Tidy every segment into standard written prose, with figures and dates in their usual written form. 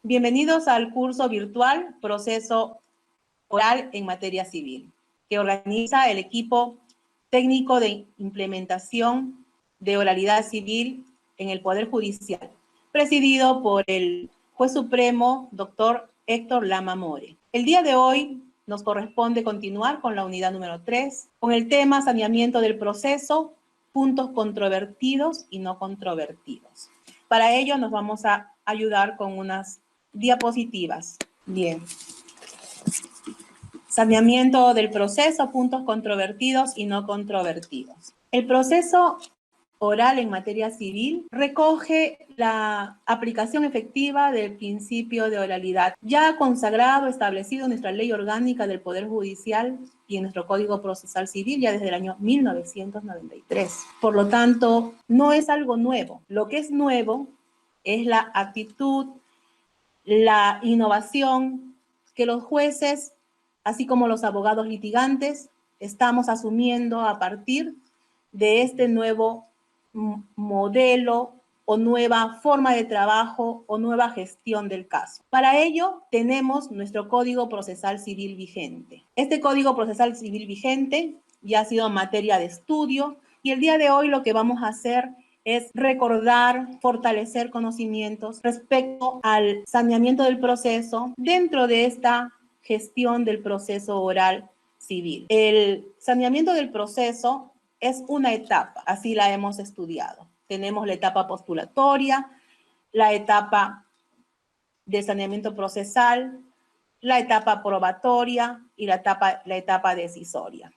Bienvenidos al curso virtual Proceso Oral en Materia Civil, que organiza el equipo técnico de implementación de oralidad civil en el Poder Judicial, presidido por el Juez Supremo, doctor Héctor Lama More. El día de hoy nos corresponde continuar con la unidad número 3, con el tema saneamiento del proceso, puntos controvertidos y no controvertidos. Para ello nos vamos a ayudar con unas diapositivas. Bien. Saneamiento del proceso, puntos controvertidos y no controvertidos. El proceso oral en materia civil recoge la aplicación efectiva del principio de oralidad, ya consagrado, establecido en nuestra Ley Orgánica del Poder Judicial y en nuestro Código Procesal Civil ya desde el año 1993. Por lo tanto, no es algo nuevo. Lo que es nuevo es la actitud, la innovación que los jueces, así como los abogados litigantes, estamos asumiendo a partir de este nuevo modelo o nueva forma de trabajo o nueva gestión del caso. Para ello, tenemos nuestro Código Procesal Civil vigente. Este Código Procesal Civil vigente ya ha sido materia de estudio y el día de hoy lo que vamos a hacer es recordar, fortalecer conocimientos respecto al saneamiento del proceso dentro de esta gestión del proceso oral civil. El saneamiento del proceso es una etapa, así la hemos estudiado. Tenemos la etapa postulatoria, la etapa de saneamiento procesal, la etapa probatoria y la etapa decisoria.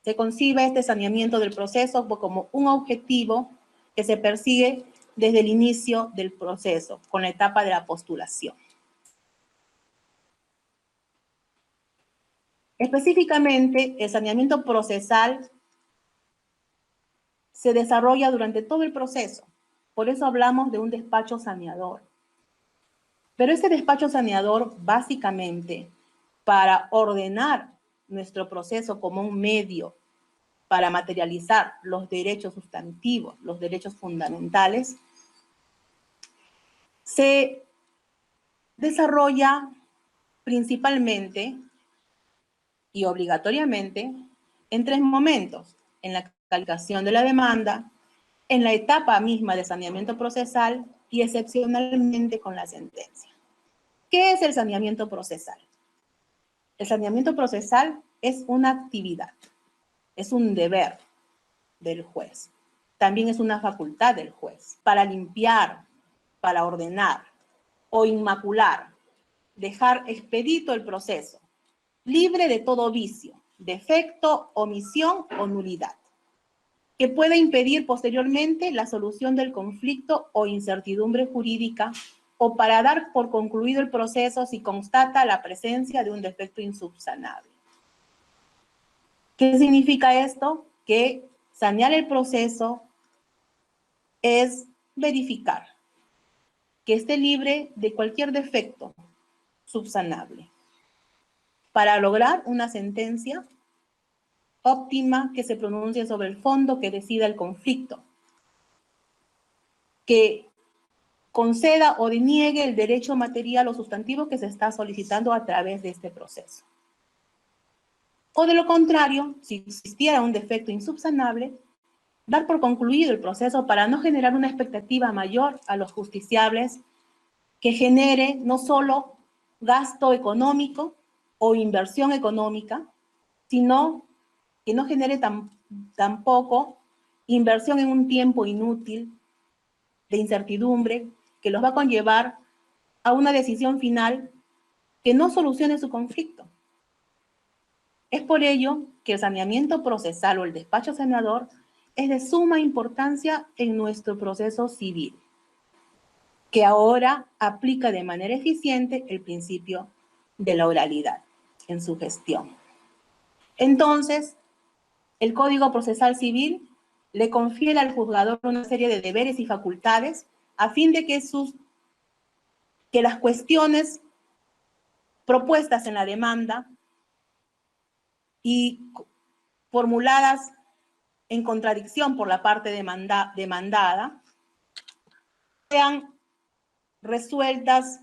Se concibe este saneamiento del proceso como un objetivo que se persigue desde el inicio del proceso, con la etapa de la postulación. Específicamente, el saneamiento procesal se desarrolla durante todo el proceso. Por eso hablamos de un despacho saneador. Pero ese despacho saneador, básicamente, para ordenar nuestro proceso como un medio para materializar los derechos sustantivos, los derechos fundamentales, se desarrolla principalmente y obligatoriamente en tres momentos: en la calificación de la demanda, en la etapa misma de saneamiento procesal y excepcionalmente con la sentencia. ¿Qué es el saneamiento procesal? El saneamiento procesal es una actividad, es un deber del juez. También es una facultad del juez para limpiar, para ordenar o inmacular, dejar expedito el proceso, libre de todo vicio, defecto, omisión o nulidad, que pueda impedir posteriormente la solución del conflicto o incertidumbre jurídica, o para dar por concluido el proceso si constata la presencia de un defecto insubsanable. ¿Qué significa esto? Que sanear el proceso es verificar que esté libre de cualquier defecto subsanable para lograr una sentencia óptima que se pronuncie sobre el fondo, que decida el conflicto, que conceda o deniegue el derecho material o sustantivo que se está solicitando a través de este proceso. O de lo contrario, si existiera un defecto insubsanable, dar por concluido el proceso para no generar una expectativa mayor a los justiciables que genere no solo gasto económico o inversión económica, sino que no genere tampoco inversión en un tiempo inútil de incertidumbre que los va a conllevar a una decisión final que no solucione su conflicto. Es por ello que el saneamiento procesal o el despacho saneador es de suma importancia en nuestro proceso civil, que ahora aplica de manera eficiente el principio de la oralidad en su gestión. Entonces, el Código Procesal Civil le confiere al juzgador una serie de deberes y facultades a fin de que las cuestiones propuestas en la demanda y formuladas en contradicción por la parte demandada sean resueltas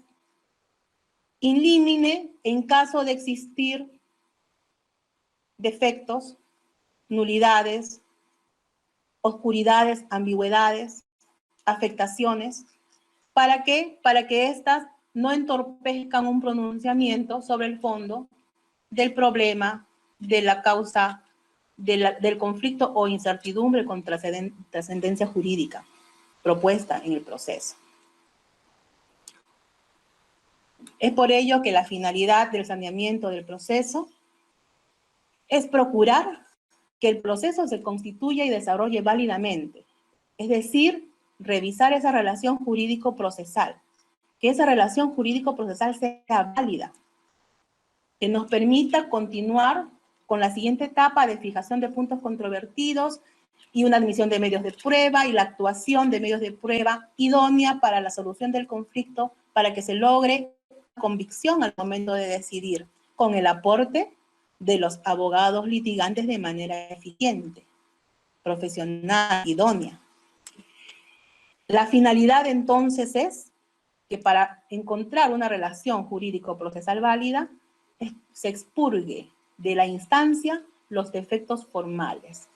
in limine en caso de existir defectos, nulidades, oscuridades, ambigüedades, afectaciones. ¿Para qué? Para que éstas no entorpezcan un pronunciamiento sobre el fondo del problema, de la causa, del conflicto o incertidumbre con trascendencia jurídica propuesta en el proceso. Es por ello que la finalidad del saneamiento del proceso es procurar que el proceso se constituya y desarrolle válidamente, es decir, revisar esa relación jurídico-procesal, que esa relación jurídico-procesal sea válida, que nos permita continuar con la siguiente etapa de fijación de puntos controvertidos y una admisión de medios de prueba y la actuación de medios de prueba idónea para la solución del conflicto, para que se logre convicción al momento de decidir, con el aporte de los abogados litigantes de manera eficiente, profesional, idónea. La finalidad entonces es que para encontrar una relación jurídico-procesal válida, se expurgue de la instancia los defectos formales.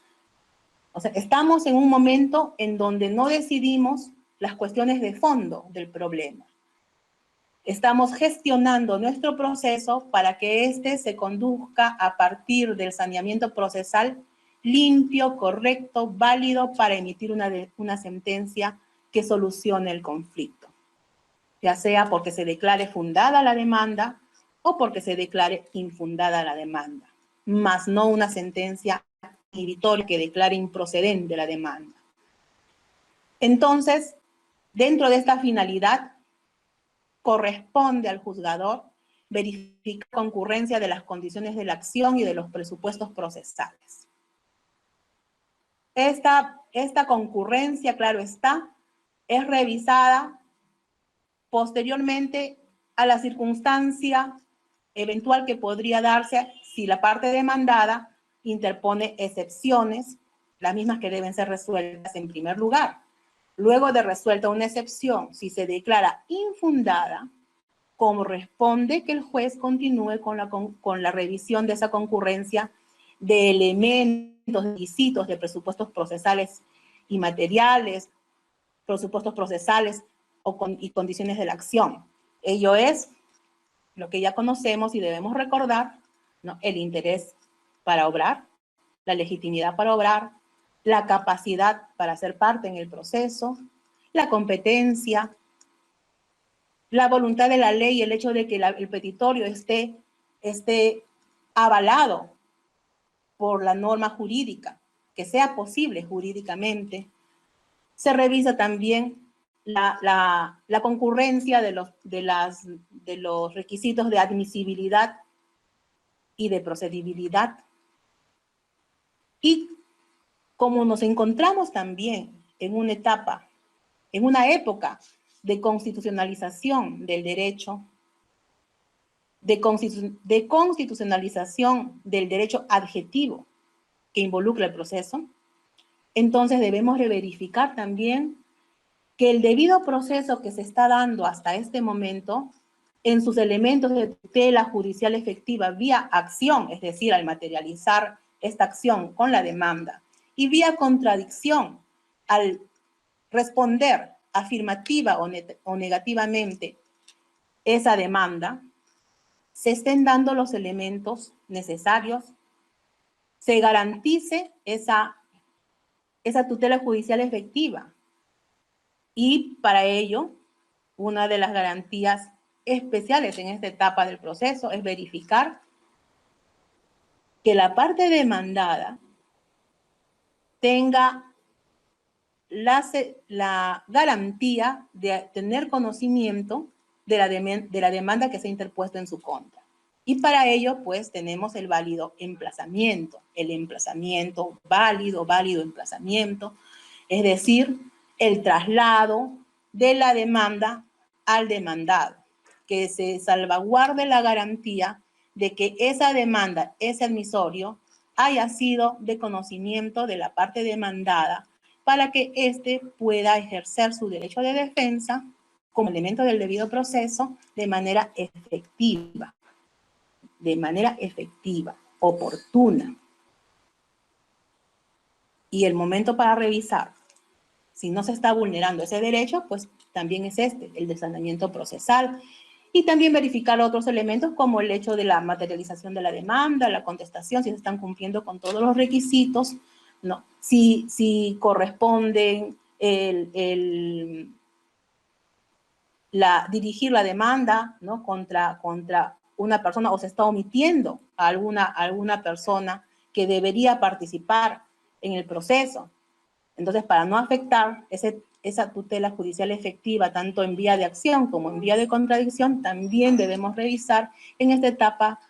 O sea, estamos en un momento en donde no decidimos las cuestiones de fondo del problema. Estamos gestionando nuestro proceso para que éste se conduzca a partir del saneamiento procesal limpio, correcto, válido para emitir una sentencia que solucione el conflicto, ya sea porque se declare fundada la demanda o porque se declare infundada la demanda, más no una sentencia inhibitoria que declare improcedente la demanda. Entonces, dentro de esta finalidad, corresponde al juzgador verificar la concurrencia de las condiciones de la acción y de los presupuestos procesales. Esta concurrencia, claro está, es revisada posteriormente a la circunstancia eventual que podría darse si la parte demandada interpone excepciones, las mismas que deben ser resueltas en primer lugar. Luego de resuelta una excepción, si se declara infundada, corresponde que el juez continúe con la revisión de esa concurrencia de elementos, requisitos de presupuestos procesales y materiales, presupuestos procesales y condiciones de la acción. Ello es lo que ya conocemos y debemos recordar, ¿no? El interés para obrar, la legitimidad para obrar, la capacidad para ser parte en el proceso, la competencia, la voluntad de la ley y el hecho de que el petitorio esté avalado por la norma jurídica, que sea posible jurídicamente. Se revisa también la concurrencia de los requisitos de admisibilidad y de procedibilidad. Y como nos encontramos también en una etapa, en una época de constitucionalización del derecho, de constitucionalización del derecho adjetivo que involucra el proceso, entonces debemos reverificar también que el debido proceso que se está dando hasta este momento, en sus elementos de tutela judicial efectiva vía acción, es decir, al materializar esta acción con la demanda, y vía contradicción, al responder afirmativa o negativamente esa demanda, se estén dando los elementos necesarios, se garantice esa tutela judicial efectiva. Y para ello, una de las garantías especiales en esta etapa del proceso es verificar que la parte demandada tenga la garantía de tener conocimiento de la demanda que se ha interpuesto en su contra. Y para ello, pues, tenemos el válido emplazamiento, el emplazamiento válido emplazamiento, es decir, el traslado de la demanda al demandado, que se salvaguarde la garantía de que esa demanda, ese admisorio, haya sido de conocimiento de la parte demandada para que éste pueda ejercer su derecho de defensa como elemento del debido proceso de manera efectiva, oportuna. Y el momento para revisar si no se está vulnerando ese derecho, pues también es el desandamiento procesal. Y también verificar otros elementos como el hecho de la materialización de la demanda, la contestación, si se están cumpliendo con todos los requisitos, ¿no? Si corresponden dirigir la demanda, ¿no? contra una persona, o se está omitiendo a alguna persona que debería participar en el proceso. Entonces, para no afectar esa tutela judicial efectiva, tanto en vía de acción como en vía de contradicción, también debemos revisar en esta etapa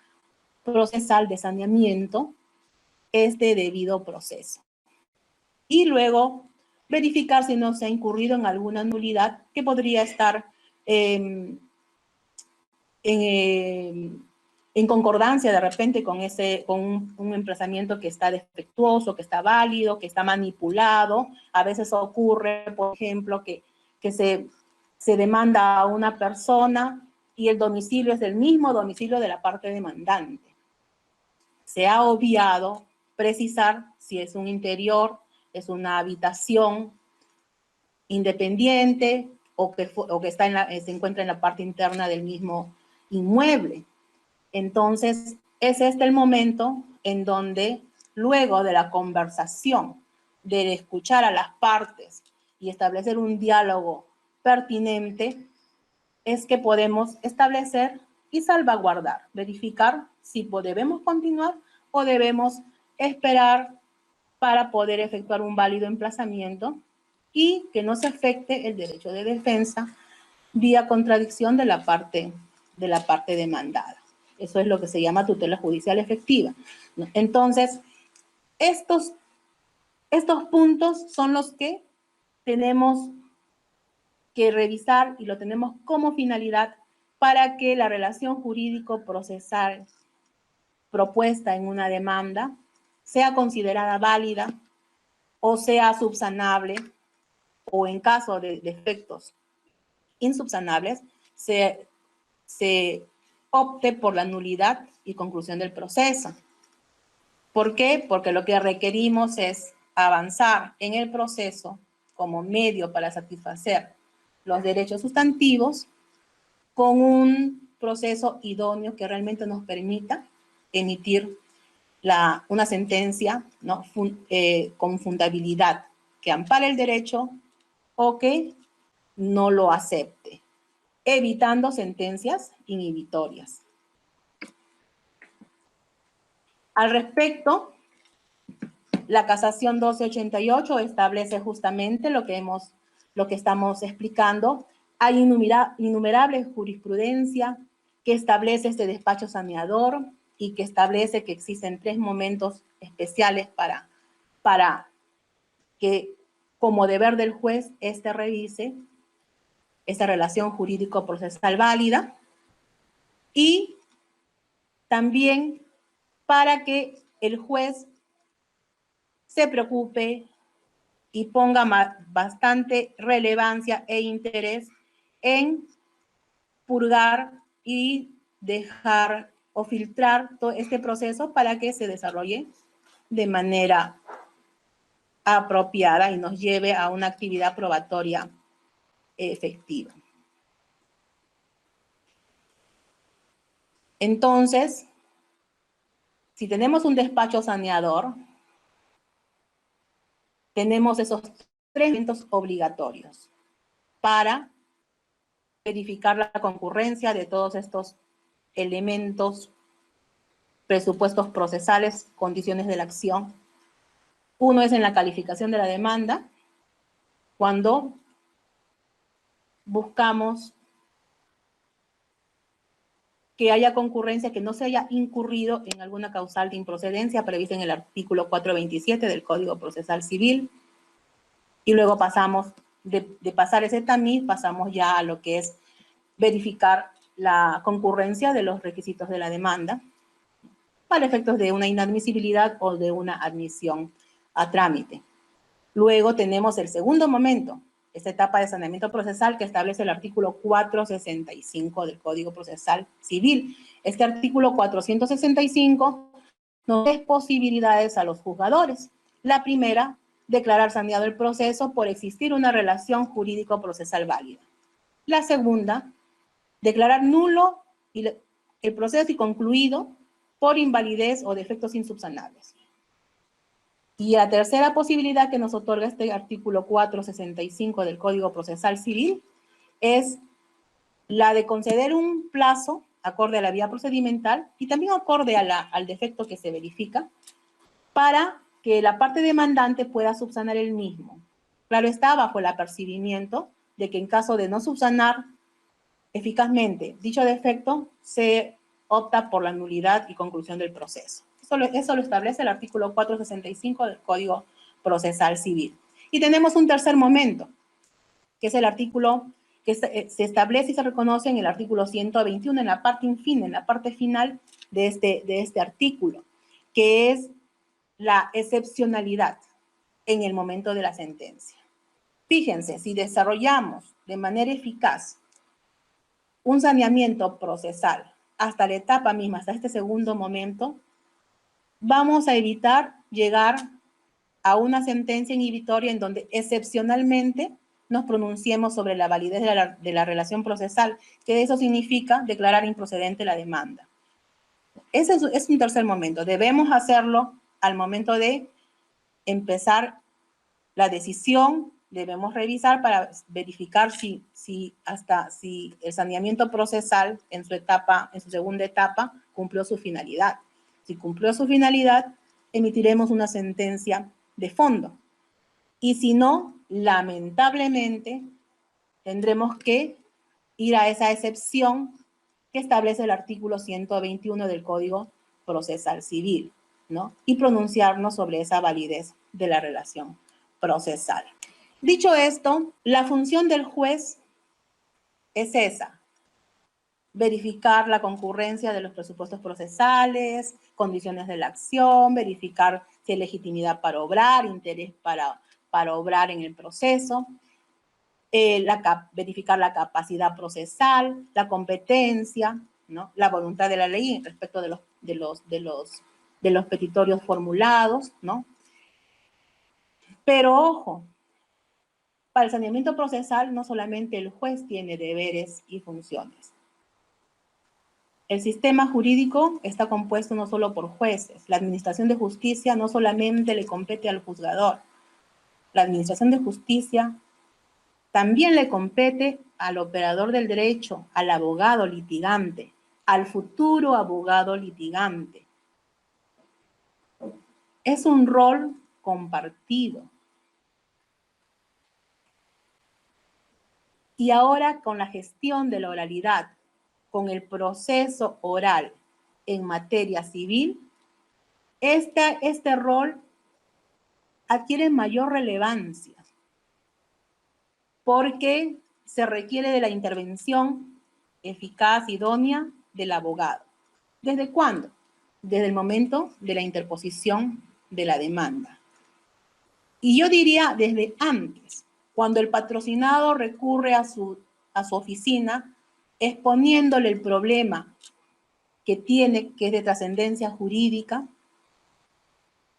procesal de saneamiento este debido proceso. Y luego verificar si no se ha incurrido en alguna nulidad que podría estar en concordancia de repente con un emplazamiento que está defectuoso, que está válido, que está manipulado. A veces ocurre, por ejemplo, que se demanda a una persona y el domicilio es el mismo domicilio de la parte demandante. Se ha obviado precisar si es un interior, es una habitación independiente o que se encuentra en la parte interna del mismo inmueble. Entonces, es el momento en donde, luego de la conversación, de escuchar a las partes y establecer un diálogo pertinente, es que podemos establecer y salvaguardar, verificar si debemos continuar o debemos esperar para poder efectuar un válido emplazamiento y que no se afecte el derecho de defensa vía contradicción de la parte demandada. Eso es lo que se llama tutela judicial efectiva. Entonces, estos puntos son los que tenemos que revisar y lo tenemos como finalidad para que la relación jurídico-procesal propuesta en una demanda sea considerada válida o sea subsanable, o en caso de defectos insubsanables, se opte por la nulidad y conclusión del proceso. ¿Por qué? Porque lo que requerimos es avanzar en el proceso como medio para satisfacer los derechos sustantivos con un proceso idóneo que realmente nos permita emitir una sentencia, ¿no? Con fundabilidad, que ampare el derecho o que no lo acepte, evitando sentencias inhibitorias. Al respecto, la casación 1288 establece justamente lo que estamos explicando. Hay innumerable jurisprudencia que establece este despacho saneador y que establece que existen 3 momentos especiales para que, como deber del juez, revise esta relación jurídico-procesal válida, y también para que el juez se preocupe y ponga bastante relevancia e interés en purgar y dejar o filtrar todo este proceso para que se desarrolle de manera apropiada y nos lleve a una actividad probatoria efectiva. Entonces, si tenemos un despacho saneador, tenemos esos 3 elementos obligatorios para verificar la concurrencia de todos estos elementos, presupuestos procesales, condiciones de la acción. Uno es en la calificación de la demanda, cuando buscamos que haya concurrencia, que no se haya incurrido en alguna causal de improcedencia prevista en el artículo 427 del Código Procesal Civil. Y luego pasamos, de pasar ese tamiz, pasamos ya a lo que es verificar la concurrencia de los requisitos de la demanda para efectos de una inadmisibilidad o de una admisión a trámite. Luego tenemos el segundo momento, esta etapa de saneamiento procesal que establece el artículo 465 del Código Procesal Civil. Este artículo 465 nos da posibilidades a los juzgadores. La primera, declarar saneado el proceso por existir una relación jurídico-procesal válida. La segunda, declarar nulo el proceso y concluido por invalidez o defectos insubsanables. Y la tercera posibilidad que nos otorga este artículo 465 del Código Procesal Civil es la de conceder un plazo acorde a la vía procedimental y también acorde al defecto que se verifica para que la parte demandante pueda subsanar el mismo. Claro está, bajo el apercibimiento de que en caso de no subsanar eficazmente dicho defecto, se opta por la nulidad y conclusión del proceso. Eso lo establece el artículo 465 del Código Procesal Civil. Y tenemos un tercer momento, que es el artículo que se establece y se reconoce en el artículo 121, en la parte final de este artículo, que es la excepcionalidad en el momento de la sentencia. Fíjense, si desarrollamos de manera eficaz un saneamiento procesal hasta la etapa misma, hasta este segundo momento, vamos a evitar llegar a una sentencia inhibitoria en donde excepcionalmente nos pronunciemos sobre la validez de la relación procesal, que eso significa declarar improcedente la demanda. Ese es un tercer momento. Debemos hacerlo al momento de empezar la decisión. Debemos revisar para verificar si el saneamiento procesal en su segunda etapa, cumplió su finalidad. Si cumplió su finalidad, emitiremos una sentencia de fondo. Y si no, lamentablemente, tendremos que ir a esa excepción que establece el artículo 121 del Código Procesal Civil, ¿no? Y pronunciarnos sobre esa validez de la relación procesal. Dicho esto, la función del juez es esa: verificar la concurrencia de los presupuestos procesales, condiciones de la acción, verificar si hay legitimidad para obrar, interés para obrar en el proceso, verificar la capacidad procesal, la competencia, ¿no? La voluntad de la ley respecto de los petitorios formulados, ¿no? Pero ojo, para el saneamiento procesal no solamente el juez tiene deberes y funciones. El sistema jurídico está compuesto no solo por jueces. La administración de justicia no solamente le compete al juzgador. La administración de justicia también le compete al operador del derecho, al abogado litigante, al futuro abogado litigante. Es un rol compartido. Y ahora, con la gestión de la oralidad, con el proceso oral en materia civil, este rol adquiere mayor relevancia porque se requiere de la intervención eficaz, idónea del abogado. ¿Desde cuándo? Desde el momento de la interposición de la demanda. Y yo diría desde antes, cuando el patrocinado recurre a su oficina exponiéndole el problema que tiene, que es de trascendencia jurídica,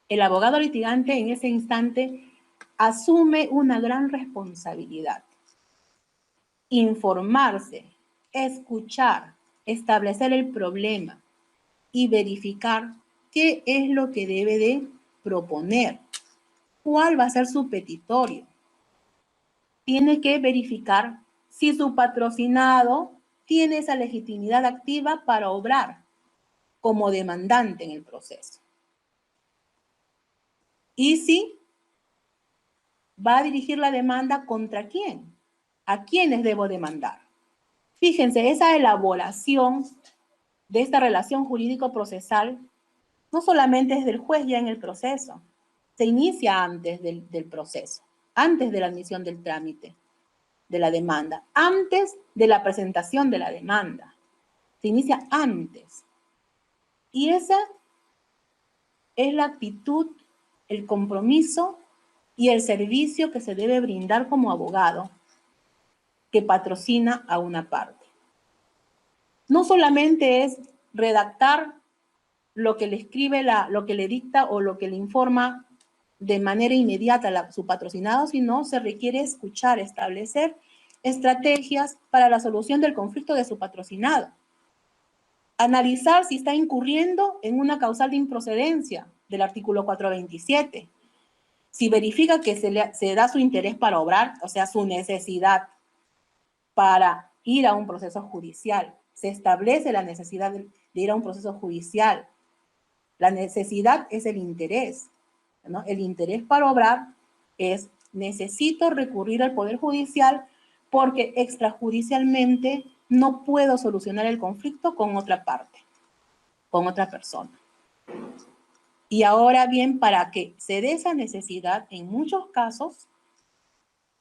el abogado litigante en ese instante asume una gran responsabilidad. Informarse, escuchar, establecer el problema y verificar qué es lo que debe de proponer, cuál va a ser su petitorio. Tiene que verificar si su patrocinado tiene esa legitimidad activa para obrar como demandante en el proceso. Y si va a dirigir la demanda contra quién, a quiénes debo demandar. Fíjense, esa elaboración de esta relación jurídico-procesal no solamente es del juez ya en el proceso, se inicia antes del proceso, antes de la admisión del trámite de la demanda, antes de la presentación de la demanda. Se inicia antes. Y esa es la actitud, el compromiso y el servicio que se debe brindar como abogado que patrocina a una parte. No solamente es redactar lo que le escribe, lo que le dicta o lo que le informa de manera inmediata a su patrocinado, sino se requiere escuchar, establecer estrategias para la solución del conflicto de su patrocinado. Analizar si está incurriendo en una causal de improcedencia del artículo 427. Si verifica que se da su interés para obrar, o sea, su necesidad para ir a un proceso judicial. Se establece la necesidad de ir a un proceso judicial. La necesidad es el interés, ¿no? El interés para obrar es: necesito recurrir al Poder Judicial porque extrajudicialmente no puedo solucionar el conflicto con otra parte, con otra persona. Y ahora bien, para que se dé esa necesidad, en muchos casos,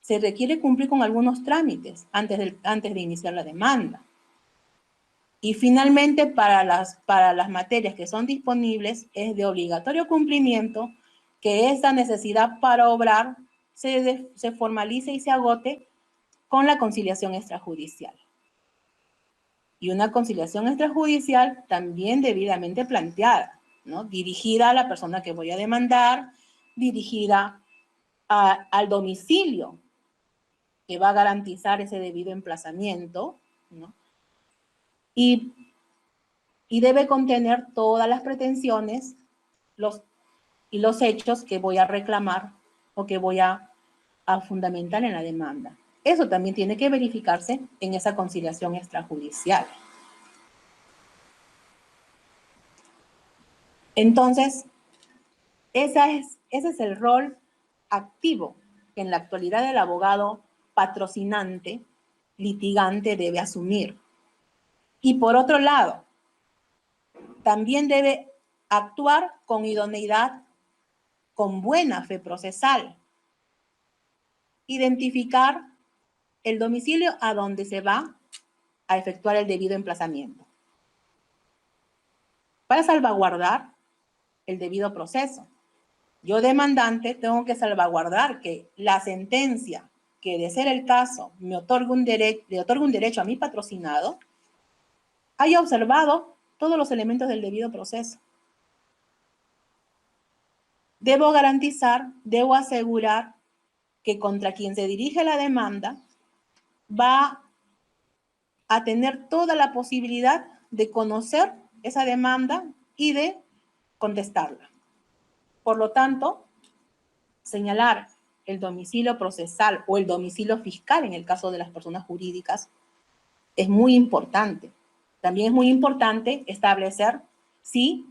se requiere cumplir con algunos trámites antes de iniciar la demanda. Y finalmente, para las materias que son disponibles, es de obligatorio cumplimiento que esta necesidad para obrar se formalice y se agote con la conciliación extrajudicial. Y una conciliación extrajudicial también debidamente planteada, ¿no? Dirigida a la persona que voy a demandar, dirigida al domicilio que va a garantizar ese debido emplazamiento, ¿no? Y debe contener todas las pretensiones y los hechos que voy a reclamar o que voy a fundamentar en la demanda. Eso también tiene que verificarse en esa conciliación extrajudicial. Entonces, ese es el rol activo que en la actualidad el abogado patrocinante, litigante, debe asumir. Y por otro lado, también debe actuar con idoneidad, con buena fe procesal. Identificar el domicilio a donde se va a efectuar el debido emplazamiento, para salvaguardar el debido proceso. Yo, demandante, tengo que salvaguardar que la sentencia, que de ser el caso le otorga un derecho a mi patrocinado, haya observado todos los elementos del debido proceso. Debo garantizar, debo asegurar que contra quien se dirige la demanda va a tener toda la posibilidad de conocer esa demanda y de contestarla. Por lo tanto, señalar el domicilio procesal o el domicilio fiscal en el caso de las personas jurídicas es muy importante. También es muy importante establecer si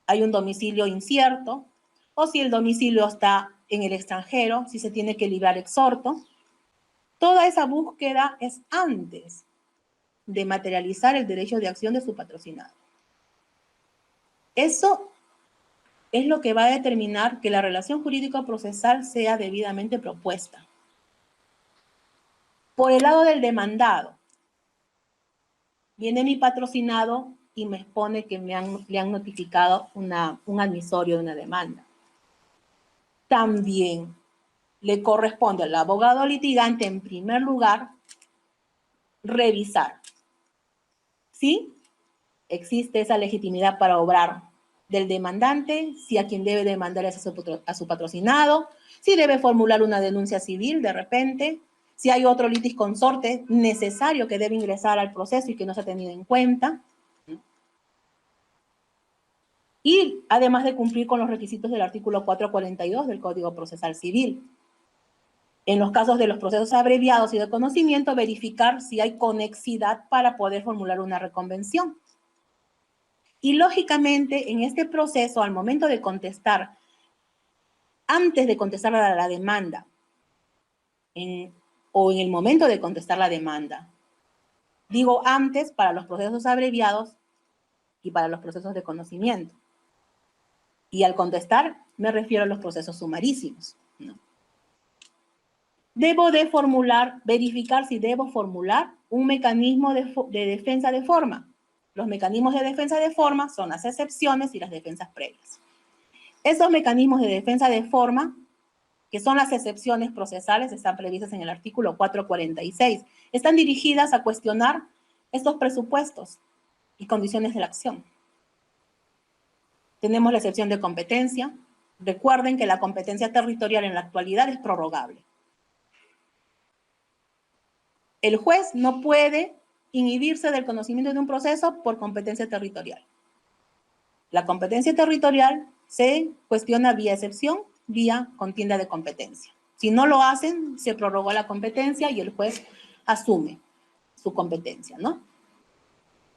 hay un domicilio incierto o si el domicilio está en el extranjero, si se tiene que librar exhorto. Toda esa búsqueda es antes de materializar el derecho de acción de su patrocinado. Eso es lo que va a determinar que la relación jurídico-procesal sea debidamente propuesta. Por el lado del demandado, viene mi patrocinado y me expone que le han notificado un admisorio de una demanda. También le corresponde al abogado litigante, en primer lugar, revisar si existe esa legitimidad para obrar del demandante, si a quien debe demandar es a su patrocinado, si debe formular una denuncia civil de repente, si hay otro litis consorte necesario que debe ingresar al proceso y que no se ha tenido en cuenta. Y además de cumplir con los requisitos del artículo 442 del Código Procesal Civil. En los casos de los procesos abreviados y de conocimiento, verificar si hay conexidad para poder formular una reconvención. Y lógicamente, en este proceso, al momento de contestar, antes de contestar a la demanda, o en el momento de contestar la demanda, digo antes para los procesos abreviados y para los procesos de conocimiento. Y al contestar, me refiero a los procesos sumarísimos, ¿no? Debo de verificar si debo formular un mecanismo de defensa de forma. Los mecanismos de defensa de forma son las excepciones y las defensas previas. Esos mecanismos de defensa de forma que son las excepciones procesales, están previstas en el artículo 446. Están dirigidas a cuestionar estos presupuestos y condiciones de la acción. Tenemos la excepción de competencia. Recuerden que la competencia territorial en la actualidad es prorrogable. El juez no puede inhibirse del conocimiento de un proceso por competencia territorial. La competencia territorial se cuestiona vía excepción, vía contienda de competencia. Si no lo hacen, se prorrogó la competencia y el juez asume su competencia, ¿no?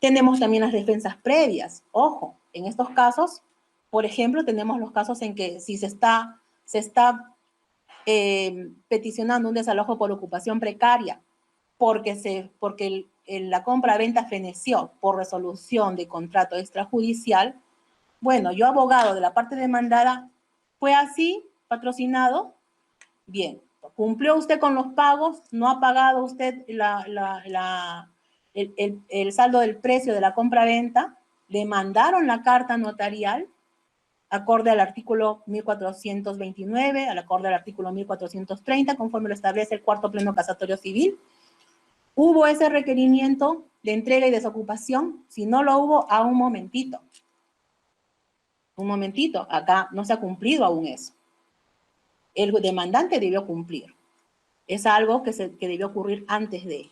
Tenemos también las defensas previas. Ojo, en estos casos, por ejemplo, tenemos los casos en que si se está peticionando un desalojo por ocupación precaria porque la compra-venta feneció por resolución de contrato extrajudicial. Bueno, yo, abogado de la parte demandada, ¿fue así, patrocinado? Bien, ¿cumplió usted con los pagos? ¿No ha pagado usted el saldo del precio de la compra-venta? ¿Le mandaron la carta notarial acorde al artículo 1429, al acorde al artículo 1430, conforme lo establece el cuarto pleno casatorio civil? ¿Hubo ese requerimiento de entrega y desocupación? Si no lo hubo, un momentito, acá no se ha cumplido aún eso. El demandante debió cumplir. Es algo que debió ocurrir antes de.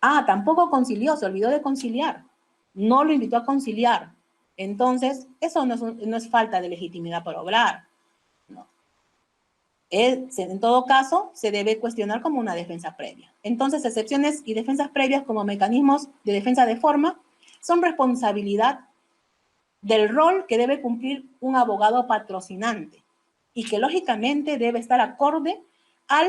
Tampoco concilió, se olvidó de conciliar. No lo invitó a conciliar. Entonces, eso no es falta de legitimidad para obrar. No. En todo caso, se debe cuestionar como una defensa previa. Entonces, excepciones y defensas previas como mecanismos de defensa de forma son responsabilidad del rol que debe cumplir un abogado patrocinante y que lógicamente debe estar acorde al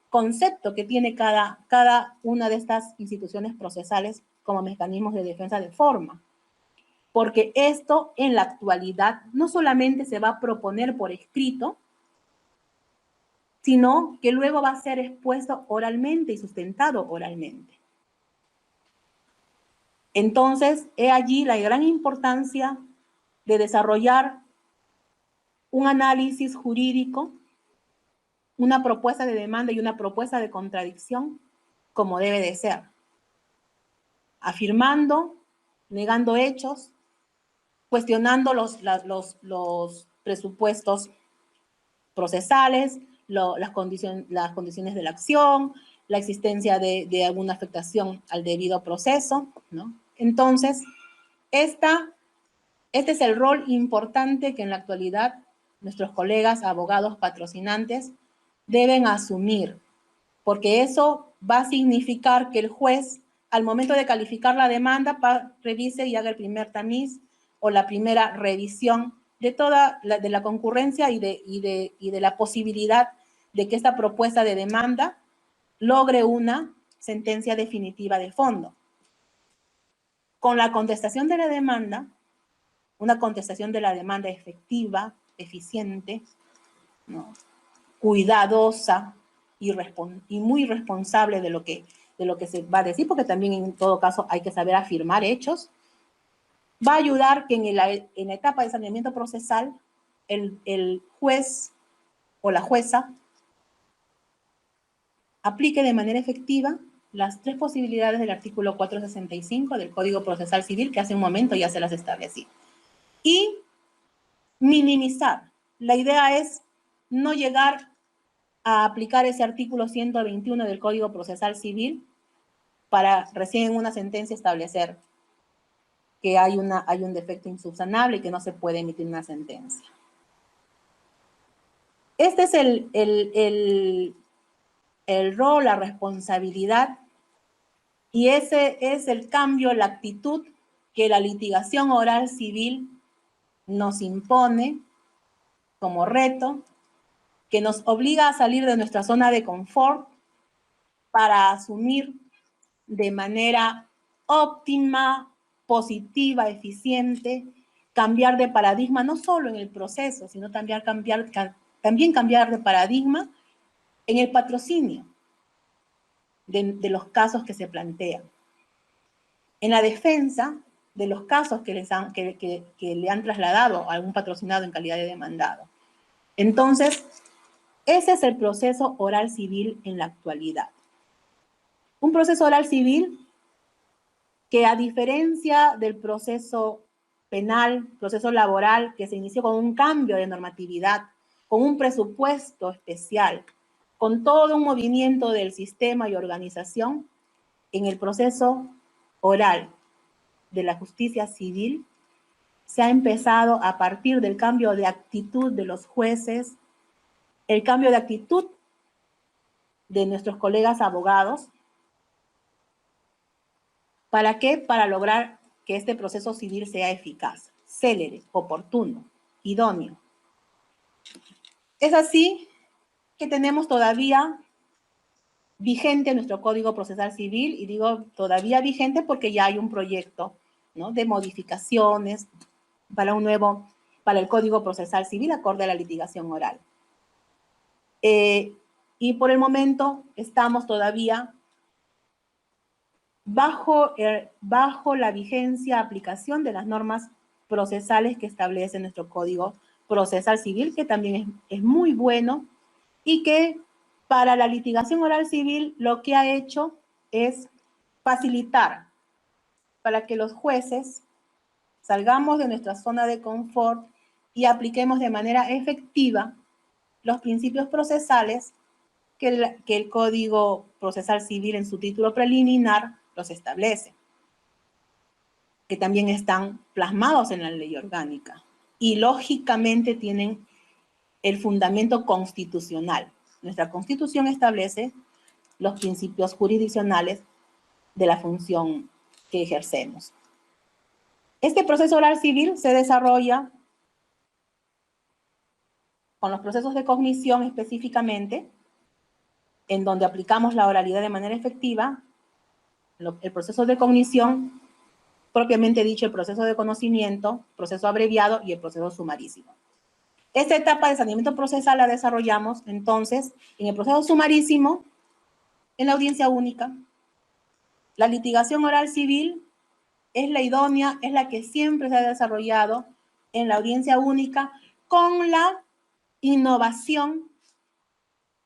concepto que tiene cada una de estas instituciones procesales como mecanismos de defensa de forma. Porque esto en la actualidad no solamente se va a proponer por escrito, sino que luego va a ser expuesto oralmente y sustentado oralmente. Entonces, he allí la gran importancia de desarrollar un análisis jurídico, una propuesta de demanda y una propuesta de contradicción como debe de ser, afirmando, negando hechos, cuestionando los presupuestos procesales, las condiciones de la acción, la existencia de alguna afectación al debido proceso, ¿no? Entonces, este es el rol importante que en la actualidad nuestros colegas abogados patrocinantes deben asumir, porque eso va a significar que el juez, al momento de calificar la demanda, revise y haga el primer tamiz o la primera revisión de toda la concurrencia y de la posibilidad de que esta propuesta de demanda logre una sentencia definitiva de fondo. Con la contestación de la demanda, una contestación de la demanda efectiva, eficiente, ¿no?, cuidadosa y muy responsable de lo que se va a decir, porque también en todo caso hay que saber afirmar hechos, va a ayudar que en la etapa de saneamiento procesal el juez o la jueza aplique de manera efectiva las tres posibilidades del artículo 465 del Código Procesal Civil, que hace un momento ya se las establecí. Y minimizar. La idea es no llegar a aplicar ese artículo 121 del Código Procesal Civil para recién en una sentencia establecer que hay un defecto insubsanable y que no se puede emitir una sentencia. Este es el rol, la responsabilidad, y ese es el cambio, la actitud que la litigación oral civil nos impone como reto, que nos obliga a salir de nuestra zona de confort para asumir de manera óptima, positiva, eficiente, cambiar de paradigma, no solo en el proceso, sino también cambiar de paradigma en el patrocinio de los casos que se plantean. En la defensa de los casos que le han trasladado a algún patrocinado en calidad de demandado. Entonces, ese es el proceso oral civil en la actualidad. Un proceso oral civil que, a diferencia del proceso penal, proceso laboral, que se inició con un cambio de normatividad, con un presupuesto especial, con todo un movimiento del sistema y organización, en el proceso oral de la justicia civil se ha empezado a partir del cambio de actitud de los jueces, el cambio de actitud de nuestros colegas abogados. ¿Para qué? Para lograr que este proceso civil sea eficaz, célere, oportuno, idóneo. Es así que tenemos todavía vigente nuestro Código Procesal Civil, y digo todavía vigente porque ya hay un proyecto, ¿no?, de modificaciones para el Código Procesal Civil acorde a la litigación oral. Y por el momento estamos todavía bajo la vigencia, aplicación de las normas procesales que establece nuestro Código Procesal Civil, que también es muy bueno, y que para la litigación oral civil lo que ha hecho es facilitar para que los jueces salgamos de nuestra zona de confort y apliquemos de manera efectiva los principios procesales que el Código Procesal Civil en su título preliminar los establece, que también están plasmados en la ley orgánica y lógicamente tienen el fundamento constitucional. Nuestra Constitución establece los principios jurisdiccionales de la función que ejercemos. Este proceso oral civil se desarrolla con los procesos de cognición específicamente, en donde aplicamos la oralidad de manera efectiva. El proceso de cognición, propiamente dicho, el proceso de conocimiento, proceso abreviado y el proceso sumarísimo. Esta etapa de saneamiento procesal la desarrollamos entonces en el proceso sumarísimo, en la audiencia única. La litigación oral civil es la idónea, es la que siempre se ha desarrollado en la audiencia única, con la innovación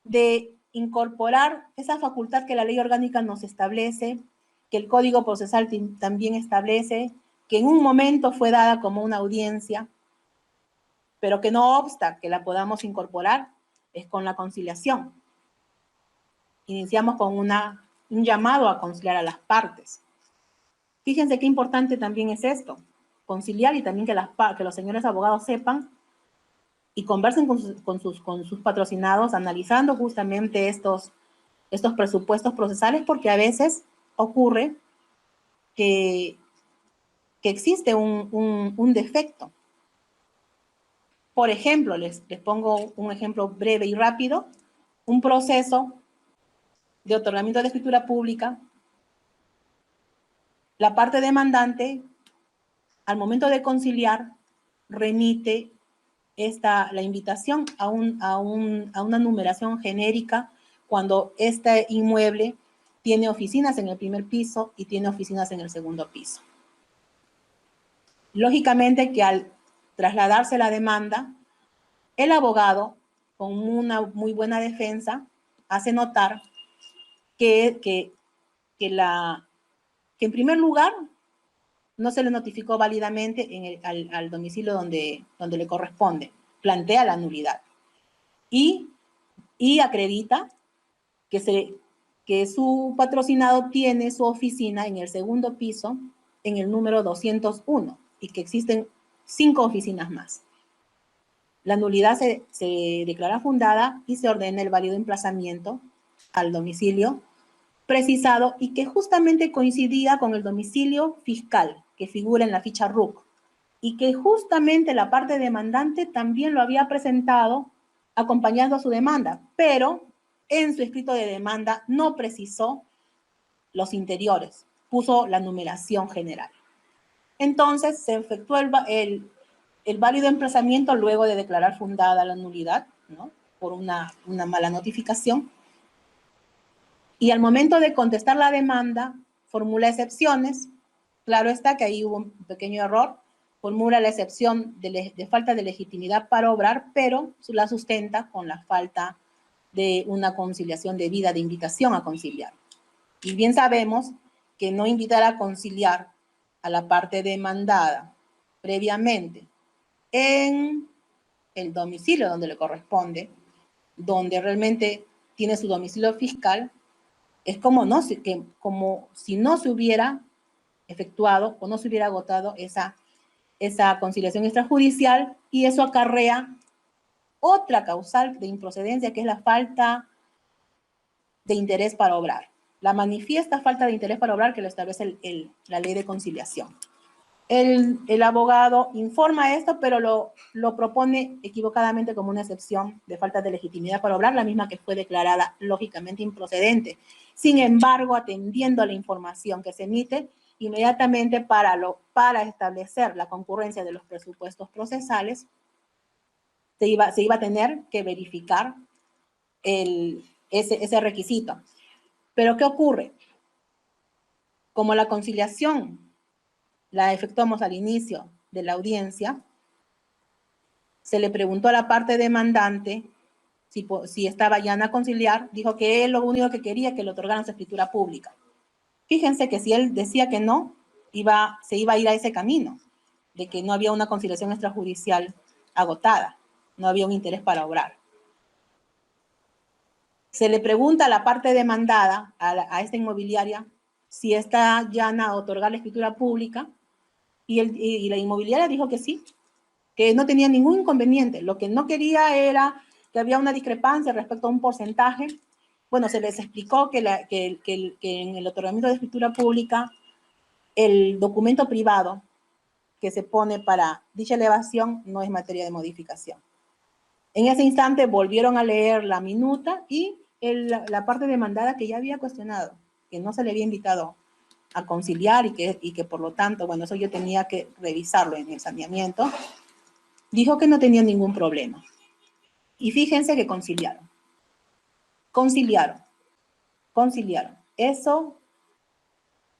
de incorporar esa facultad que la ley orgánica nos establece, que el Código Procesal también establece, que en un momento fue dada como una audiencia, pero que no obsta que la podamos incorporar, es con la conciliación. Iniciamos con un llamado a conciliar a las partes. Fíjense qué importante también es esto, conciliar, y también que los señores abogados sepan y conversen con sus patrocinados, analizando justamente estos presupuestos procesales, porque a veces ocurre que existe un defecto. Por ejemplo, les pongo un ejemplo breve y rápido: un proceso de otorgamiento de escritura pública, la parte demandante, al momento de conciliar, remite la invitación a una numeración genérica cuando este inmueble tiene oficinas en el primer piso y tiene oficinas en el segundo piso. Lógicamente que al trasladarse la demanda, el abogado, con una muy buena defensa, hace notar que en primer lugar no se le notificó válidamente al domicilio donde le corresponde, plantea la nulidad y acredita que su patrocinado tiene su oficina en el segundo piso, en el número 201, y que existen 5 oficinas más. La nulidad se declara fundada y se ordena el válido emplazamiento al domicilio precisado, y que justamente coincidía con el domicilio fiscal que figura en la ficha RUC, y que justamente la parte demandante también lo había presentado acompañando a su demanda, pero en su escrito de demanda no precisó los interiores, puso la numeración general. Entonces se efectuó el válido emplazamiento luego de declarar fundada la nulidad, ¿no?, por una mala notificación. Y al momento de contestar la demanda, formula excepciones. Claro está que ahí hubo un pequeño error, formula la excepción de falta de legitimidad para obrar, pero la sustenta con la falta de una conciliación debida, de invitación a conciliar. Y bien sabemos que no invitar a conciliar a la parte demandada previamente en el domicilio donde le corresponde, donde realmente tiene su domicilio fiscal, es como si no se hubiera efectuado o no se hubiera agotado esa conciliación extrajudicial, y eso acarrea otra causal de improcedencia, que es la falta de interés para obrar. La manifiesta falta de interés para obrar que lo establece la ley de conciliación. El abogado informa esto, pero lo propone equivocadamente como una excepción de falta de legitimidad para obrar, la misma que fue declarada lógicamente improcedente. Sin embargo, atendiendo a la información que se emite, inmediatamente para establecer la concurrencia de los presupuestos procesales, se iba a tener que verificar ese requisito. Pero ¿qué ocurre? Como la conciliación la efectuamos al inicio de la se le preguntó a la parte demandante si estaba llana a conciliar, dijo que él lo único que quería es que le otorgaran su escritura pública. Fíjense que si él decía que no, se iba a ir a ese camino, de que no había una conciliación extrajudicial agotada, no había un interés para obrar. Se le pregunta a la parte demandada, a esta inmobiliaria, si está llana a otorgar la escritura pública, y la inmobiliaria dijo que sí, que no tenía ningún inconveniente. Lo que no quería era que había una discrepancia respecto a un porcentaje. Bueno, se les explicó que en el otorgamiento de escritura pública, el documento privado que se pone para dicha elevación no es materia de modificación. En ese instante volvieron a leer la minuta y la parte demandada, que ya había cuestionado, que no se le había invitado a conciliar y que por lo tanto, bueno, eso yo tenía que revisarlo en el saneamiento, dijo que no tenía ningún problema. Y fíjense que conciliaron. Eso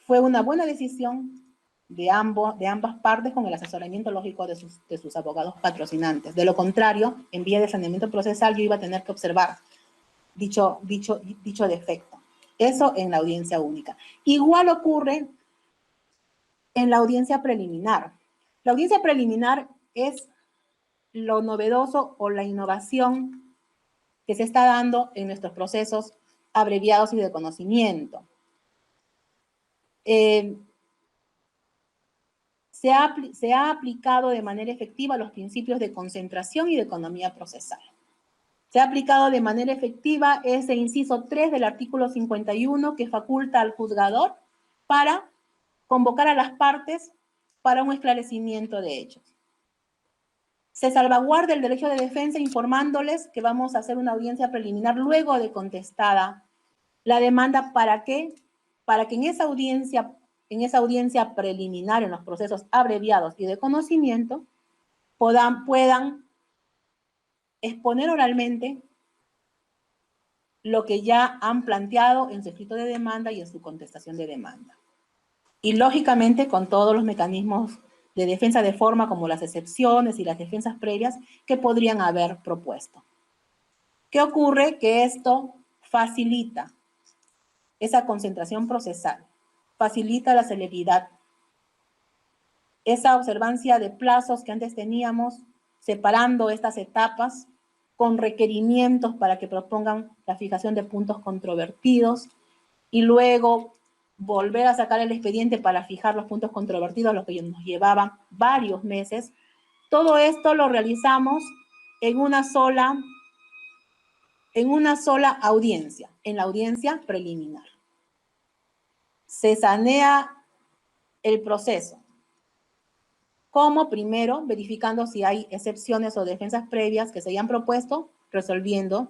fue una buena decisión de ambas partes, con el asesoramiento lógico de sus abogados patrocinantes. De lo contrario, en vía de saneamiento procesal, yo iba a tener que observar dicho defecto. Eso en la audiencia única. Igual ocurre en la audiencia preliminar. La audiencia preliminar es lo novedoso o la innovación que se está dando en nuestros procesos abreviados y de conocimiento. Se ha aplicado de manera efectiva los principios de concentración y de economía procesal. Se ha aplicado de manera efectiva ese inciso 3 del artículo 51, que faculta al juzgador para convocar a las partes para un esclarecimiento de hechos. Se salvaguarda el derecho de defensa informándoles que vamos a hacer una audiencia preliminar luego de contestada la demanda. ¿Para qué? Para que en esa audiencia preliminar, en los procesos abreviados y de conocimiento, puedan exponer oralmente lo que ya han planteado en su escrito de demanda y en su contestación de demanda. Y lógicamente con todos los mecanismos de defensa de forma, como las excepciones y las defensas previas que podrían haber propuesto. ¿Qué ocurre? Que esto facilita esa concentración procesal, facilita la celeridad, esa observancia de plazos que antes teníamos, separando estas etapas con requerimientos para que propongan la fijación de puntos controvertidos y luego volver a sacar el expediente para fijar los puntos controvertidos, lo que nos llevaban varios meses. Todo esto lo realizamos en una sola audiencia, en la audiencia preliminar. Se sanea el proceso. ¿Cómo? Primero, verificando si hay excepciones o defensas previas que se hayan propuesto, resolviendo,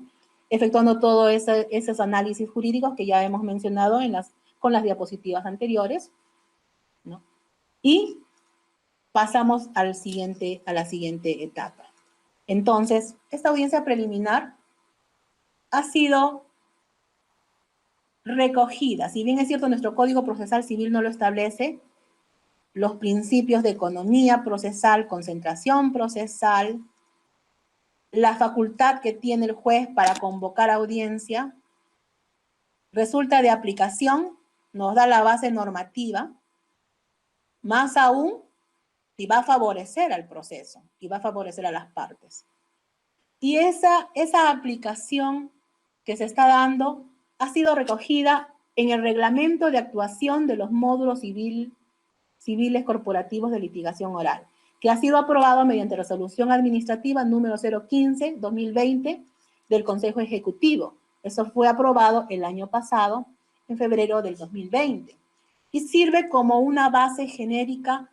efectuando todos esos análisis jurídicos que ya hemos mencionado con las diapositivas anteriores, ¿no? Y pasamos a la siguiente etapa. Entonces, esta audiencia preliminar ha sido recogida. Si bien es cierto, nuestro Código Procesal Civil no lo establece, los principios de economía procesal, concentración procesal, la facultad que tiene el juez para convocar audiencia, resulta de aplicación, nos da la base normativa, más aún si va a favorecer al proceso y va a favorecer a las partes. Y esa aplicación que se está dando ha sido recogida en el reglamento de actuación de los módulos civiles corporativos de litigación oral, que ha sido aprobado mediante resolución administrativa número 015-2020 del Consejo Ejecutivo. Eso fue aprobado el año pasado, en febrero del 2020, y sirve como una base genérica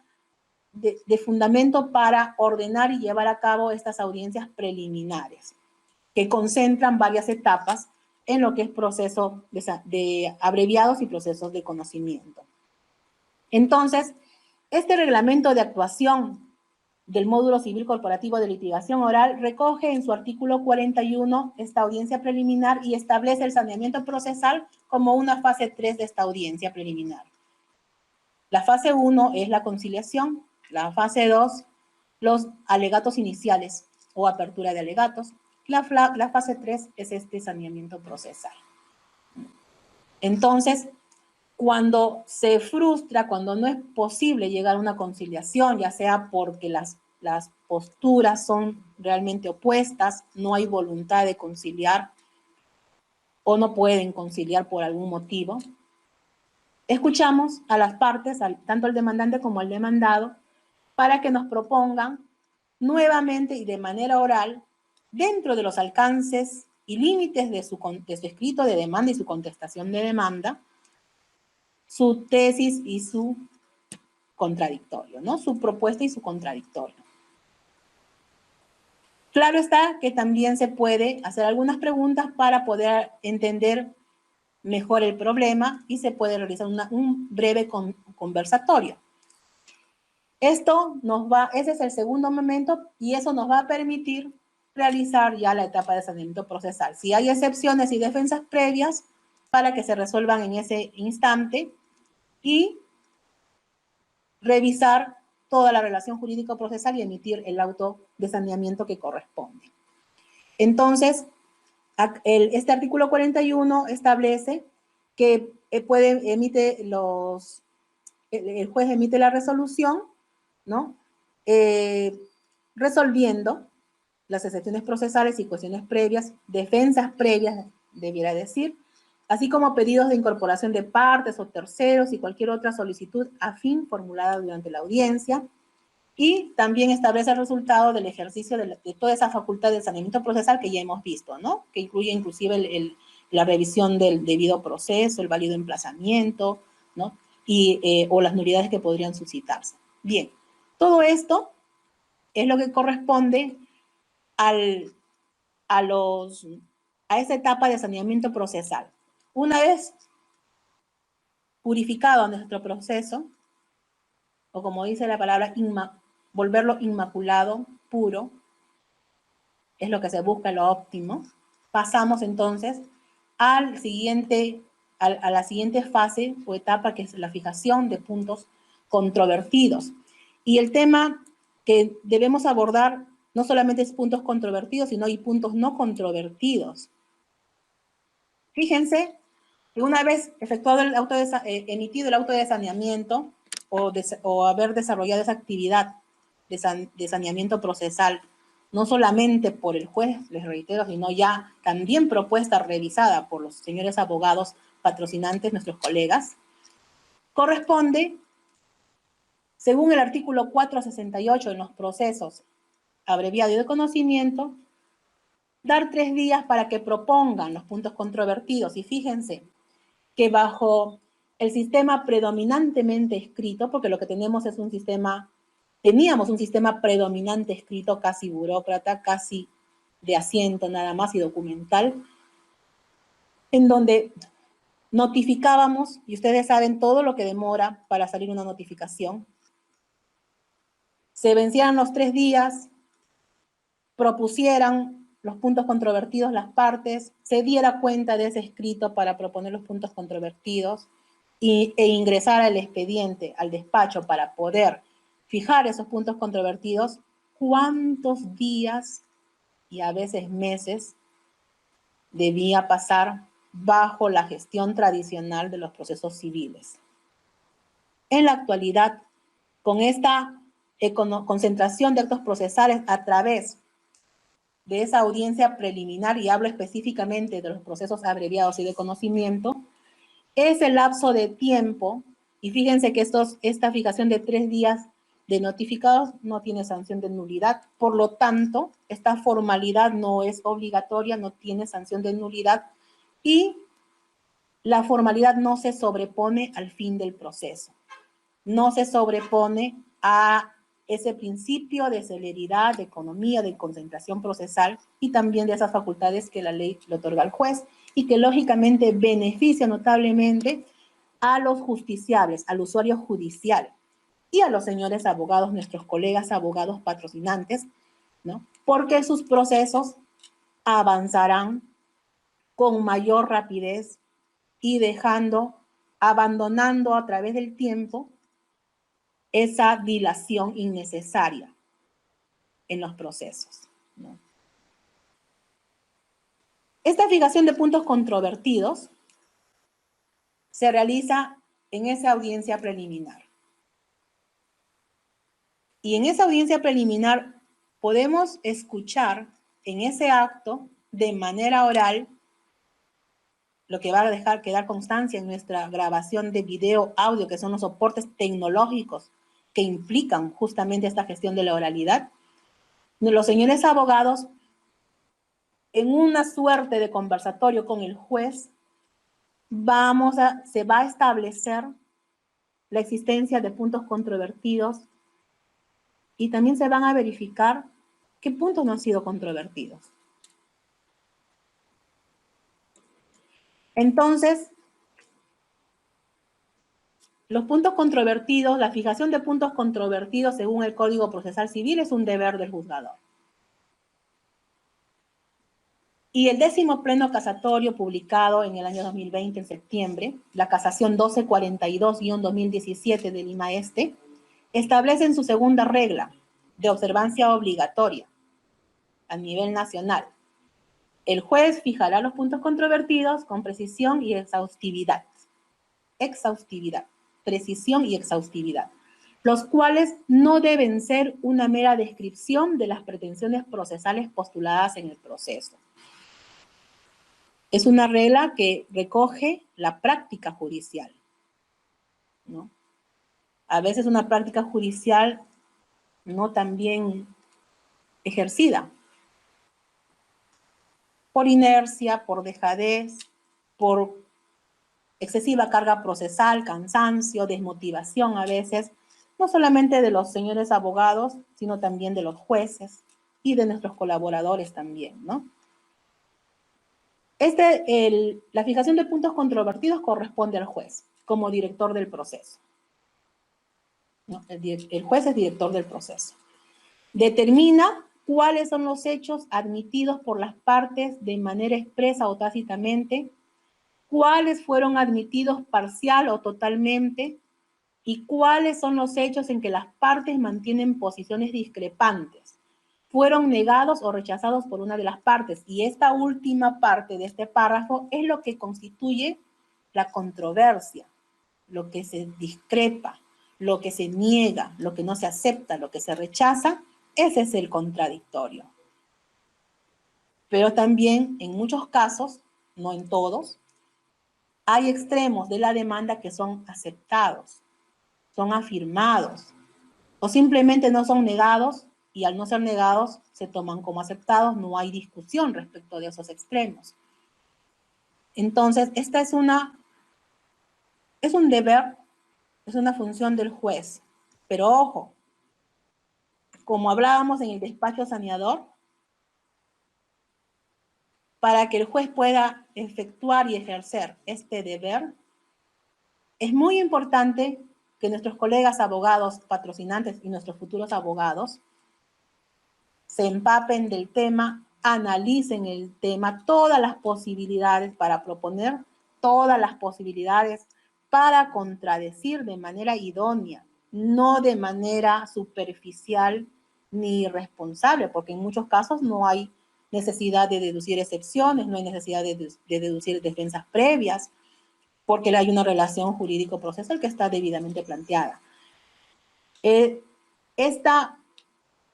de fundamento para ordenar y llevar a cabo estas audiencias preliminares, que concentran varias etapas en lo que es proceso de abreviados y procesos de conocimiento. Entonces, este reglamento de actuación del módulo civil corporativo de litigación oral recoge en su artículo 41 esta audiencia preliminar y establece el saneamiento procesal como una fase 3 de esta audiencia preliminar. La fase 1 es la conciliación, la fase 2, los alegatos iniciales o apertura de alegatos. La fase 3 es este saneamiento procesal. Entonces, cuando se frustra, cuando no es posible llegar a una conciliación, ya sea porque las posturas son realmente opuestas, no hay voluntad de conciliar o no pueden conciliar por algún motivo, escuchamos a las partes, tanto el demandante como el demandado, para que nos propongan nuevamente y de manera oral, dentro de los alcances y límites de su escrito de demanda y su contestación de demanda, su tesis y su contradictorio, ¿no? Su propuesta y su contradictorio. Claro está que también se puede hacer algunas preguntas para poder entender mejor el problema y se puede realizar un breve conversatorio. Ese es el segundo momento y eso nos va a permitir realizar ya la etapa de saneamiento procesal. Si hay excepciones y defensas previas para que se resuelvan en ese instante y revisar toda la relación jurídico-procesal y emitir el auto de saneamiento que corresponde. Entonces, este artículo 41 establece que el juez emite la resolución, ¿no? Resolviendo las excepciones procesales y cuestiones previas, defensas previas, debiera decir, así como pedidos de incorporación de partes o terceros y cualquier otra solicitud afín formulada durante la audiencia, y también establece el resultado del ejercicio de toda esa facultad de saneamiento procesal que ya hemos visto, ¿no? Que incluye inclusive la revisión del debido proceso, el válido emplazamiento, ¿no? O las nulidades que podrían suscitarse. Bien, todo esto es lo que corresponde a esa etapa de saneamiento procesal. Una vez purificado nuestro proceso, o como dice la palabra, volverlo inmaculado, puro, es lo que se busca, lo óptimo, pasamos entonces a la siguiente fase o etapa, que es la fijación de puntos controvertidos. Y el tema que debemos abordar no solamente es puntos controvertidos, sino y puntos no controvertidos. Fíjense que una vez efectuado emitido el auto de saneamiento o haber desarrollado esa actividad de saneamiento procesal, no solamente por el juez, les reitero, sino ya también propuesta, revisada por los señores abogados patrocinantes, nuestros colegas, corresponde, según el artículo 468 en los procesos abreviado y de conocimiento, dar 3 días para que propongan los puntos controvertidos. Y fíjense que bajo el sistema predominantemente escrito, porque lo que tenemos es teníamos un sistema predominante escrito, casi burócrata, casi de asiento nada más y documental, en donde notificábamos, y ustedes saben todo lo que demora para salir una notificación. Se vencieran los 3 días, propusieran los puntos controvertidos las partes, se diera cuenta de ese escrito para proponer los puntos controvertidos, e ingresar al expediente, al despacho, para poder fijar esos puntos controvertidos, ¿cuántos días y a veces meses debía pasar bajo la gestión tradicional de los procesos civiles? En la actualidad, con esta concentración de actos procesales a través de esa audiencia preliminar, y hablo específicamente de los procesos abreviados y de conocimiento, ese lapso de tiempo, y fíjense que esta fijación de 3 días de notificados no tiene sanción de nulidad, por lo tanto, esta formalidad no es obligatoria, no tiene sanción de nulidad, y la formalidad no se sobrepone al fin del proceso, no se sobrepone a ese principio de celeridad, de economía, de concentración procesal y también de esas facultades que la ley le otorga al juez y que lógicamente beneficia notablemente a los justiciables, al usuario judicial y a los señores abogados, nuestros colegas abogados patrocinantes, ¿no? Porque sus procesos avanzarán con mayor rapidez y abandonando a través del tiempo esa dilación innecesaria en los procesos, ¿no? Esta fijación de puntos controvertidos se realiza en esa audiencia preliminar. Y en esa audiencia preliminar podemos escuchar en ese acto de manera oral, lo que va a quedar constancia en nuestra grabación de video, audio, que son los soportes tecnológicos que implican justamente esta gestión de la oralidad. Los señores abogados, en una suerte de conversatorio con el juez, se va a establecer la existencia de puntos controvertidos y también se van a verificar qué puntos no han sido controvertidos. Entonces, los puntos controvertidos, la fijación de puntos controvertidos según el Código Procesal Civil es un deber del juzgador. Y el 10º pleno casatorio publicado en el año 2020, en septiembre, la casación 1242-2017 del Lima Este, establece en su segunda regla de observancia obligatoria a nivel nacional: el juez fijará los puntos controvertidos con precisión y exhaustividad. Precisión y exhaustividad, los cuales no deben ser una mera descripción de las pretensiones procesales postuladas en el proceso. Es una regla que recoge la práctica judicial, ¿no? A veces una práctica judicial no tan bien ejercida, por inercia, por dejadez, por excesiva carga procesal, cansancio, desmotivación a veces, no solamente de los señores abogados, sino también de los jueces y de nuestros colaboradores también, ¿no? La fijación de puntos controvertidos corresponde al juez como director del proceso, ¿no? El juez es director del proceso. Determina cuáles son los hechos admitidos por las partes de manera expresa o tácitamente, cuáles fueron admitidos parcial o totalmente, y cuáles son los hechos en que las partes mantienen posiciones discrepantes, fueron negados o rechazados por una de las partes. Y esta última parte de este párrafo es lo que constituye la controversia, lo que se discrepa, lo que se niega, lo que no se acepta, lo que se rechaza. Ese es el contradictorio. Pero también en muchos casos, no en todos, hay extremos de la demanda que son aceptados, son afirmados, o simplemente no son negados, y al no ser negados se toman como aceptados. No hay discusión respecto de esos extremos. Entonces, esta es un deber, es una función del juez. Pero ojo, como hablábamos en el despacho saneador, para que el juez pueda efectuar y ejercer este deber, es muy importante que nuestros colegas abogados patrocinantes y nuestros futuros abogados se empapen del tema, analicen el tema, todas las posibilidades para proponer, todas las posibilidades para contradecir de manera idónea, no de manera superficial ni irresponsable, porque en muchos casos no hay necesidad de deducir excepciones, no hay necesidad de deducir defensas previas, porque hay una relación jurídico-procesal que está debidamente planteada.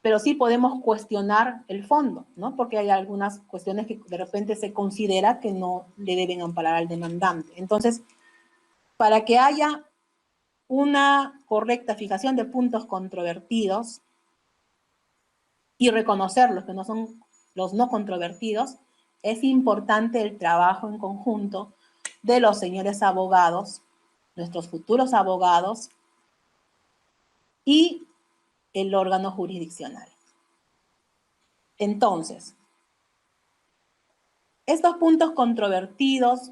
Pero sí podemos cuestionar el fondo, ¿no? Porque hay algunas cuestiones que de repente se considera que no le deben amparar al demandante. Entonces, para que haya una correcta fijación de puntos controvertidos y reconocer los que no son los no controvertidos, es importante el trabajo en conjunto de los señores abogados, nuestros futuros abogados y el órgano jurisdiccional. Entonces, estos puntos controvertidos,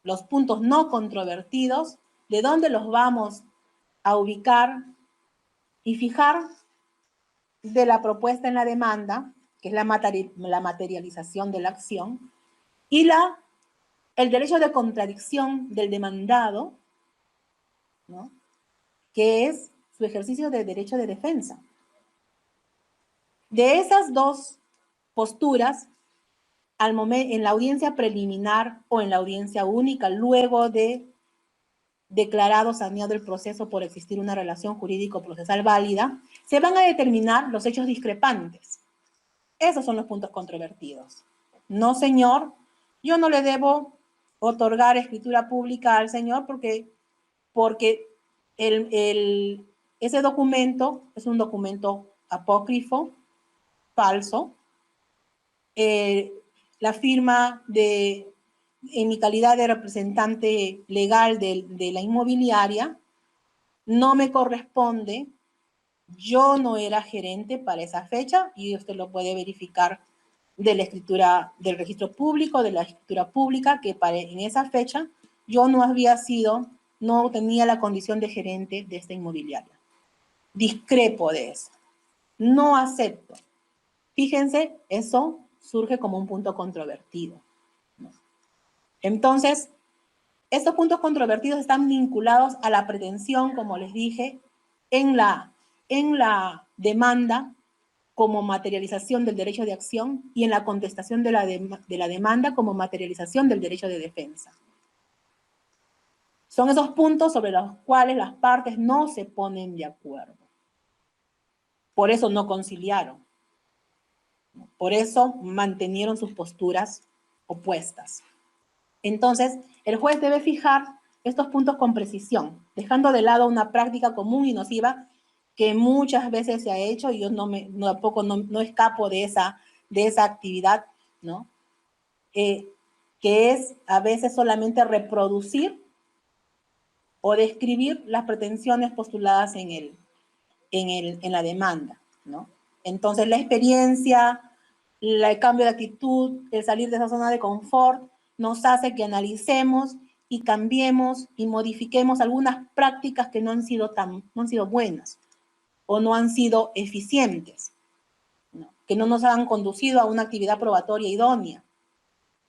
los puntos no controvertidos, ¿de dónde los vamos a ubicar y fijar? De la propuesta en la demanda, que es la materialización de la acción, y el derecho de contradicción del demandado, ¿no? Que es su ejercicio de derecho de defensa. De esas dos posturas, en la audiencia preliminar o en la audiencia única, luego de declarado saneado el proceso por existir una relación jurídico-procesal válida, se van a determinar los hechos discrepantes. Esos son los puntos controvertidos. No, señor, yo no le debo otorgar escritura pública al señor porque ese documento es un documento apócrifo, falso. La firma en mi calidad de representante legal de la inmobiliaria no me corresponde. Yo no era gerente para esa fecha y usted lo puede verificar de la escritura del registro público, de la escritura pública, que en esa fecha yo no tenía la condición de gerente de esta inmobiliaria. Discrepo de eso. No acepto. Fíjense, eso surge como un punto controvertido. Entonces, estos puntos controvertidos están vinculados a la pretensión, como les dije, en la demanda como materialización del derecho de acción y en la contestación de la demanda como materialización del derecho de defensa. Son esos puntos sobre los cuales las partes no se ponen de acuerdo. Por eso no conciliaron. Por eso mantenieron sus posturas opuestas. Entonces, el juez debe fijar estos puntos con precisión, dejando de lado una práctica común y nociva que muchas veces se ha hecho y yo no escapo de esa actividad, ¿no? Que es a veces solamente reproducir o describir las pretensiones postuladas en la demanda, ¿no? Entonces, la experiencia, el cambio de actitud, el salir de esa zona de confort, nos hace que analicemos y cambiemos y modifiquemos algunas prácticas que no han sido buenas o no han sido eficientes, ¿no? Que no nos han conducido a una actividad probatoria idónea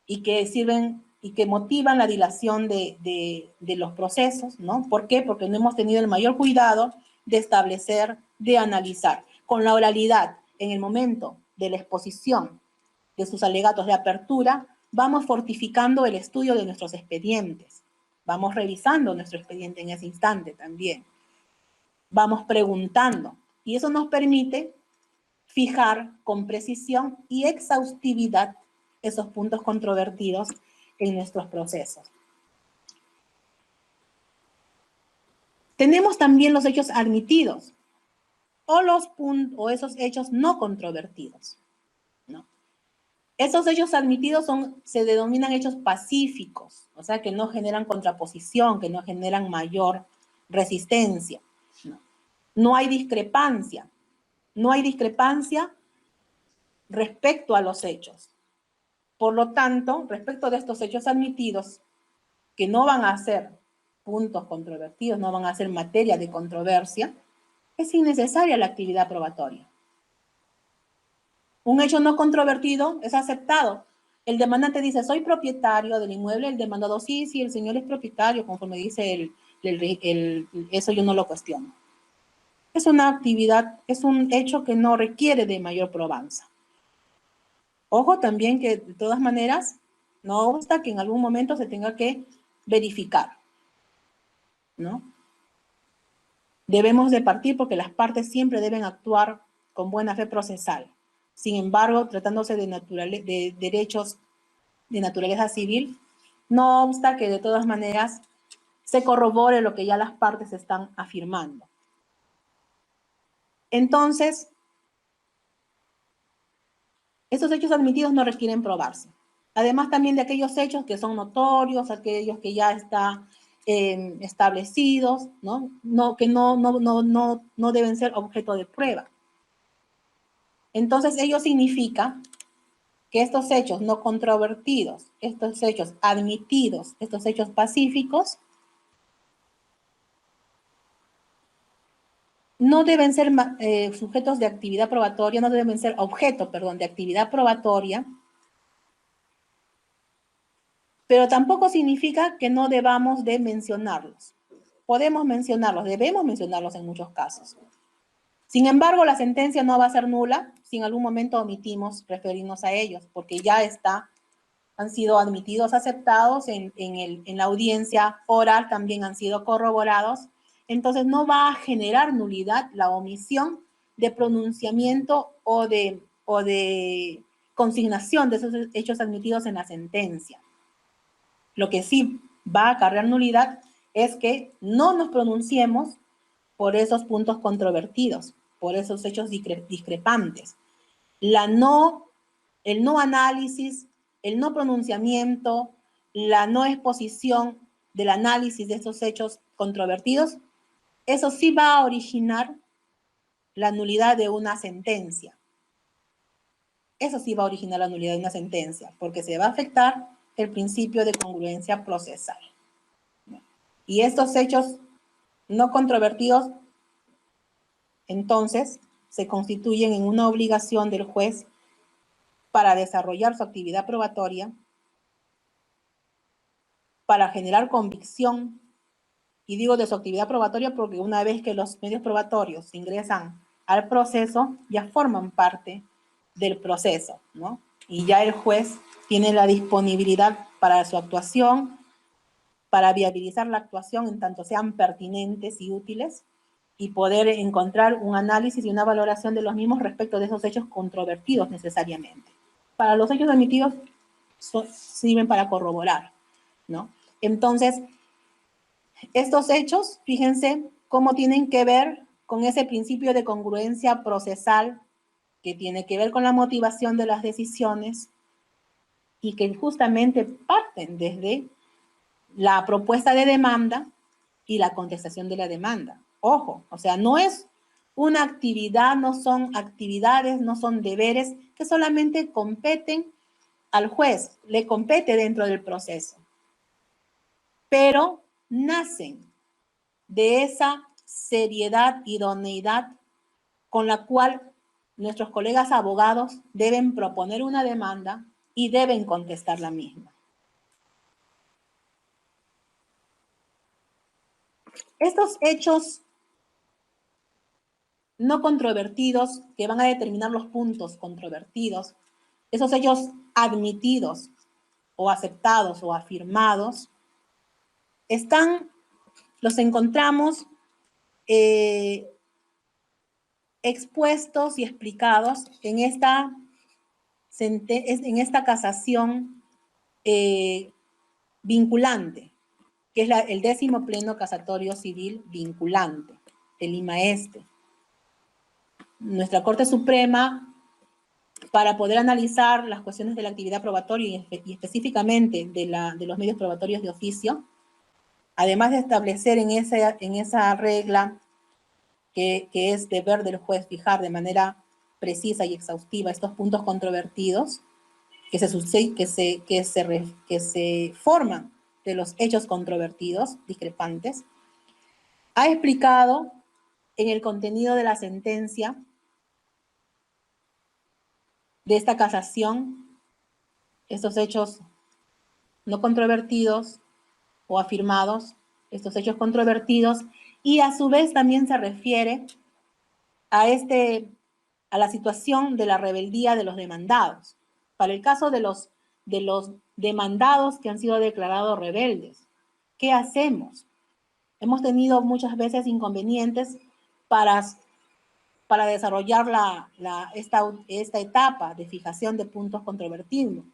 y que sirven y que motivan la dilación de los procesos, ¿no? ¿Por qué? Porque no hemos tenido el mayor cuidado de establecer, de analizar. Con la oralidad, en el momento de la exposición de sus alegatos de apertura, vamos fortificando el estudio de nuestros expedientes. Vamos revisando nuestro expediente en ese instante también. Vamos preguntando. Y eso nos permite fijar con precisión y exhaustividad esos puntos controvertidos en nuestros procesos. Tenemos también los hechos admitidos o esos hechos no controvertidos, ¿no? Esos hechos admitidos se denominan hechos pacíficos, o sea, que no generan contraposición, que no generan mayor resistencia. No hay discrepancia. No hay discrepancia respecto a los hechos. Por lo tanto, respecto de estos hechos admitidos, que no van a ser puntos controvertidos, no van a ser materia de controversia, es innecesaria la actividad probatoria. Un hecho no controvertido es aceptado El demandante dice, soy propietario del inmueble, el demandado, sí, el señor es propietario, conforme dice eso yo no lo cuestiono. Es una actividad, es un hecho que no requiere de mayor probanza. Ojo también que de todas maneras, no obsta que en algún momento se tenga que verificar, ¿no? Debemos de partir porque las partes siempre deben actuar con buena fe procesal. Sin embargo, tratándose de derechos de naturaleza civil, no obsta que de todas maneras se corrobore lo que ya las partes están afirmando. Entonces, estos hechos admitidos no requieren probarse. Además también de aquellos hechos que son notorios, aquellos que ya están establecidos, ¿no? Que no deben ser objeto de prueba. Entonces, ello significa que estos hechos no controvertidos, estos hechos admitidos, estos hechos pacíficos, no deben ser sujetos de actividad probatoria, no deben ser objeto, perdón, de actividad probatoria, pero tampoco significa que no debamos de mencionarlos. Podemos mencionarlos, debemos mencionarlos en muchos casos. Sin embargo, la sentencia no va a ser nula si en algún momento omitimos referirnos a ellos, porque ya han sido admitidos, aceptados en la audiencia oral, también han sido corroborados. Entonces no va a generar nulidad la omisión de pronunciamiento o de consignación de esos hechos admitidos en la sentencia. Lo que sí va a acarrear nulidad es que no nos pronunciemos por esos puntos controvertidos, por esos hechos discrepantes. El no análisis, el no pronunciamiento, la no exposición del análisis de estos hechos controvertidos, eso sí va a originar la nulidad de una sentencia. Eso sí va a originar la nulidad de una sentencia, porque se va a afectar el principio de congruencia procesal. Y estos hechos no controvertidos, entonces, se constituyen en una obligación del juez para desarrollar su actividad probatoria, para generar convicción, y digo de su actividad probatoria porque una vez que los medios probatorios ingresan al proceso, ya forman parte del proceso, ¿no? Y ya el juez tiene la disponibilidad para su actuación, para viabilizar la actuación en tanto sean pertinentes y útiles, y poder encontrar un análisis y una valoración de los mismos respecto de esos hechos controvertidos necesariamente. Para los hechos admitidos sirven para corroborar, ¿no? Entonces, estos hechos, fíjense cómo tienen que ver con ese principio de congruencia procesal que tiene que ver con la motivación de las decisiones y que justamente parten desde la propuesta de demanda y la contestación de la demanda. Ojo, o sea, no es una actividad, no son actividades, no son deberes que solamente competen al juez, le compete dentro del proceso, pero nacen de esa seriedad, idoneidad con la cual nuestros colegas abogados deben proponer una demanda y deben contestar la misma. Estos hechos no controvertidos, que van a determinar los puntos controvertidos, esos hechos admitidos o aceptados o afirmados, los encontramos expuestos y explicados en esta casación vinculante, que es el 10º Pleno Casatorio Civil Vinculante de Lima Este. Nuestra Corte Suprema, para poder analizar las cuestiones de la actividad probatoria y específicamente de los medios probatorios de oficio, además de establecer en esa regla que es deber del juez fijar de manera precisa y exhaustiva estos puntos controvertidos que se forman de los hechos controvertidos, discrepantes, ha explicado en el contenido de la sentencia de esta casación estos hechos no controvertidos o afirmados, estos hechos controvertidos, y a su vez también se refiere a la situación de la rebeldía de los demandados. Para el caso de los demandados que han sido declarados rebeldes, ¿qué hacemos? Hemos tenido muchas veces inconvenientes para desarrollar esta etapa de fijación de puntos controvertidos.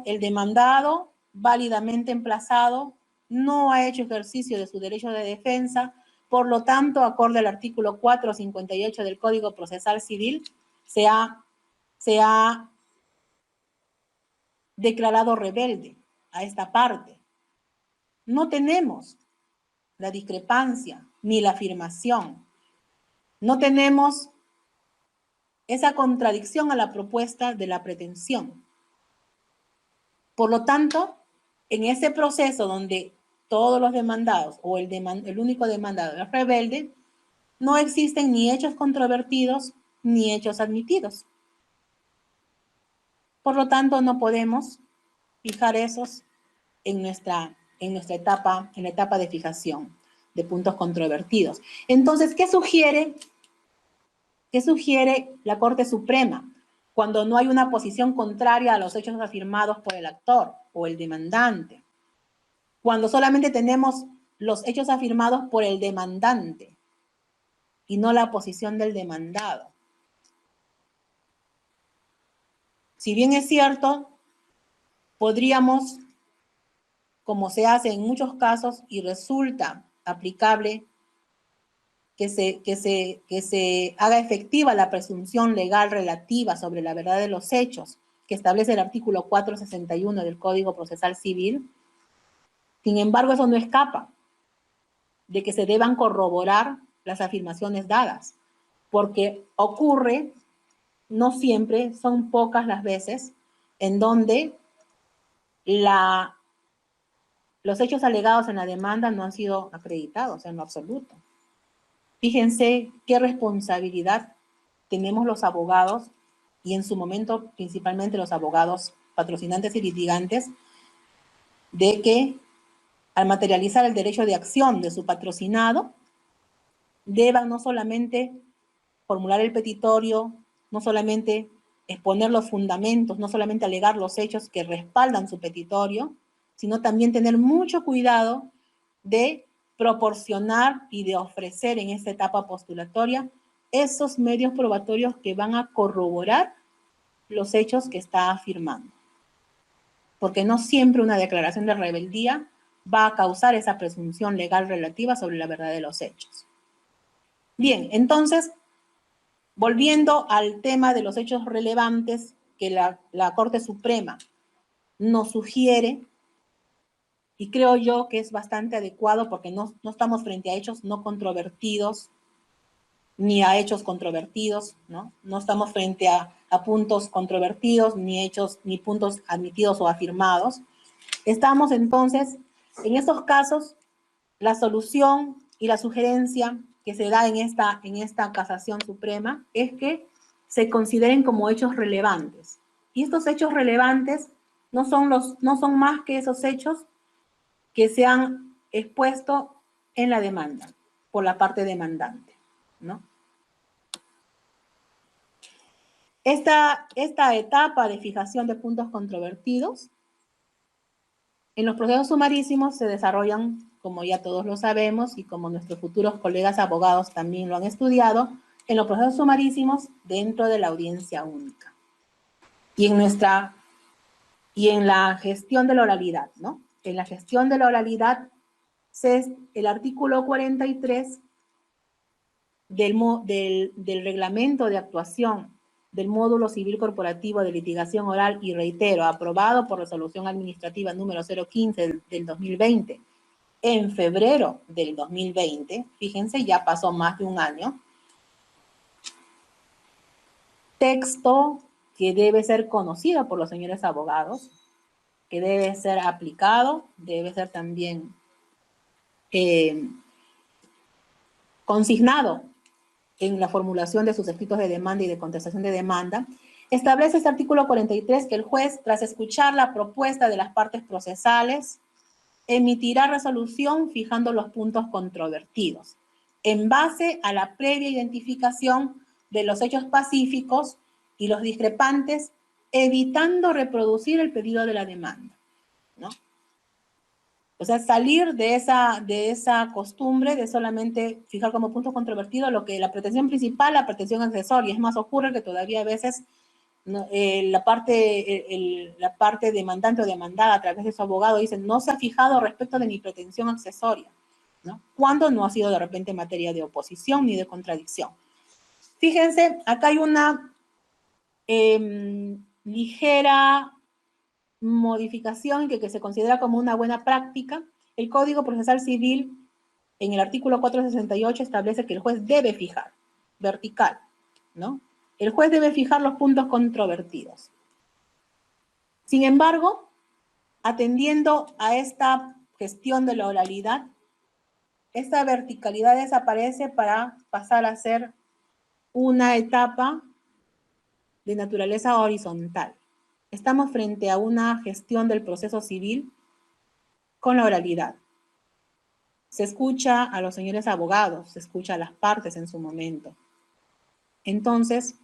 El demandado válidamente emplazado no ha hecho ejercicio de su derecho de defensa, por lo tanto, acorde al artículo 458 del Código Procesal Civil, se ha declarado rebelde a esta parte. No tenemos la discrepancia ni la afirmación. No tenemos esa contradicción a la propuesta de la pretensión. Por lo tanto, en ese proceso donde todos los demandados o el único demandado es rebelde, no existen ni hechos controvertidos ni hechos admitidos. Por lo tanto, no podemos fijar esos en nuestra etapa, en la etapa de fijación de puntos controvertidos. Entonces, ¿qué sugiere la Corte Suprema cuando no hay una posición contraria a los hechos afirmados por el actor o el demandante? Cuando solamente tenemos los hechos afirmados por el demandante y no la posición del demandado. Si bien es cierto, podríamos, como se hace en muchos casos y resulta aplicable, que se haga efectiva la presunción legal relativa sobre la verdad de los hechos que establece el artículo 461 del Código Procesal Civil. Sin embargo, eso no escapa de que se deban corroborar las afirmaciones dadas, porque ocurre, no siempre, son pocas las veces, en donde los hechos alegados en la demanda no han sido acreditados en lo absoluto. Fíjense qué responsabilidad tenemos los abogados, y en su momento principalmente los abogados patrocinantes y litigantes, de que al materializar el derecho de acción de su patrocinado, deban no solamente formular el petitorio, no solamente exponer los fundamentos, no solamente alegar los hechos que respaldan su petitorio, sino también tener mucho cuidado de proporcionar y de ofrecer en esta etapa postulatoria esos medios probatorios que van a corroborar los hechos que está afirmando. Porque no siempre una declaración de rebeldía va a causar esa presunción legal relativa sobre la verdad de los hechos. Bien, entonces, volviendo al tema de los hechos relevantes que la Corte Suprema nos sugiere, y creo yo que es bastante adecuado porque no estamos frente a hechos no controvertidos, ni a hechos controvertidos, ¿no? No estamos frente a puntos controvertidos, ni puntos admitidos o afirmados. Estamos entonces, en estos casos, la solución y la sugerencia que se da en esta casación suprema es que se consideren como hechos relevantes. Y estos hechos relevantes no son más que esos hechos que se han expuesto en la demanda, por la parte demandante, ¿no? Esta etapa de fijación de puntos controvertidos, en los procesos sumarísimos se desarrollan, como ya todos lo sabemos, y como nuestros futuros colegas abogados también lo han estudiado, en los procesos sumarísimos dentro de la audiencia única. Y en la gestión de la oralidad, ¿no? En la gestión de la oralidad, el artículo 43 del reglamento de actuación del módulo civil corporativo de litigación oral, y reitero, aprobado por resolución administrativa número 015 del 2020, en febrero del 2020, fíjense, ya pasó más de un año, texto que debe ser conocido por los señores abogados, que debe ser aplicado, debe ser también consignado en la formulación de sus escritos de demanda y de contestación de demanda, Establece este artículo 43 que el juez, tras escuchar la propuesta de las partes procesales, emitirá resolución fijando los puntos controvertidos, en base a la previa identificación de los hechos pacíficos y los discrepantes, evitando reproducir el pedido de la demanda, ¿no? O sea, salir de esa costumbre de solamente fijar como punto controvertido lo que la pretensión principal, la pretensión accesoria. Es más, ocurre que todavía a veces ¿no? La parte demandante o demandada a través de su abogado dice no se ha fijado respecto de mi pretensión accesoria, ¿no? Cuando no ha sido de repente materia de oposición ni de contradicción. Fíjense, acá hay una ligera modificación que se considera como una buena práctica. El Código Procesal Civil, en el artículo 468, establece que el juez debe fijar, vertical, ¿no? El juez debe fijar los puntos controvertidos. Sin embargo, atendiendo a esta gestión de la oralidad, esta verticalidad desaparece para pasar a ser una etapa de naturaleza horizontal. Estamos frente a una gestión del proceso civil con la oralidad. Se escucha a los señores abogados, se escucha a las partes en su momento. Entonces,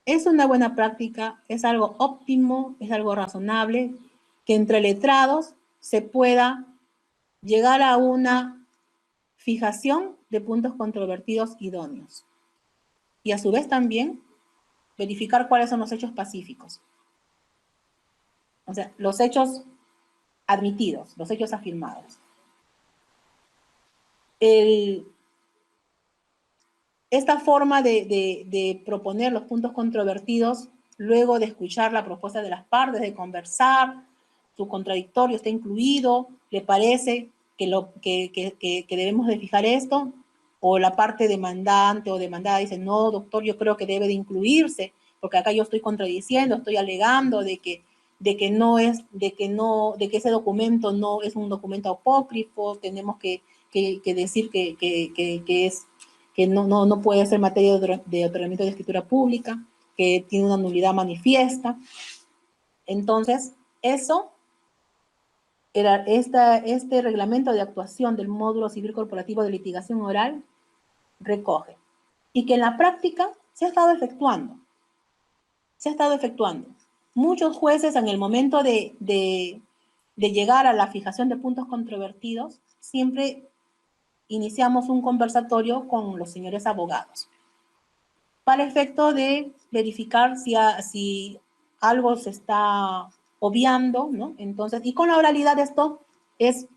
es una buena práctica, es algo óptimo, es algo razonable, que entre letrados se pueda llegar a una fijación de puntos controvertidos idóneos. Y a su vez también verificar cuáles son los hechos pacíficos. O sea, los hechos admitidos, los hechos afirmados. Esta forma de proponer los puntos controvertidos, luego de escuchar la propuesta de las partes, de conversar, su contradictorio está incluido, le parece que debemos de fijar esto, o la parte demandante o demandada dice, no, doctor, yo creo que debe de incluirse, porque acá yo estoy contradiciendo, estoy alegando de que ese documento no es un documento apócrifo, tenemos que decir que no puede ser materia de otorgamiento de escritura pública, que tiene una nulidad manifiesta. Entonces, eso era este reglamento de actuación del módulo civil corporativo de litigación oral recoge. Y que en la práctica se ha estado efectuando. Se ha estado efectuando. Muchos jueces en el momento de llegar a la fijación de puntos controvertidos, siempre iniciamos un conversatorio con los señores abogados para el efecto de verificar si algo se está obviando, ¿no? Entonces, y con la oralidad esto es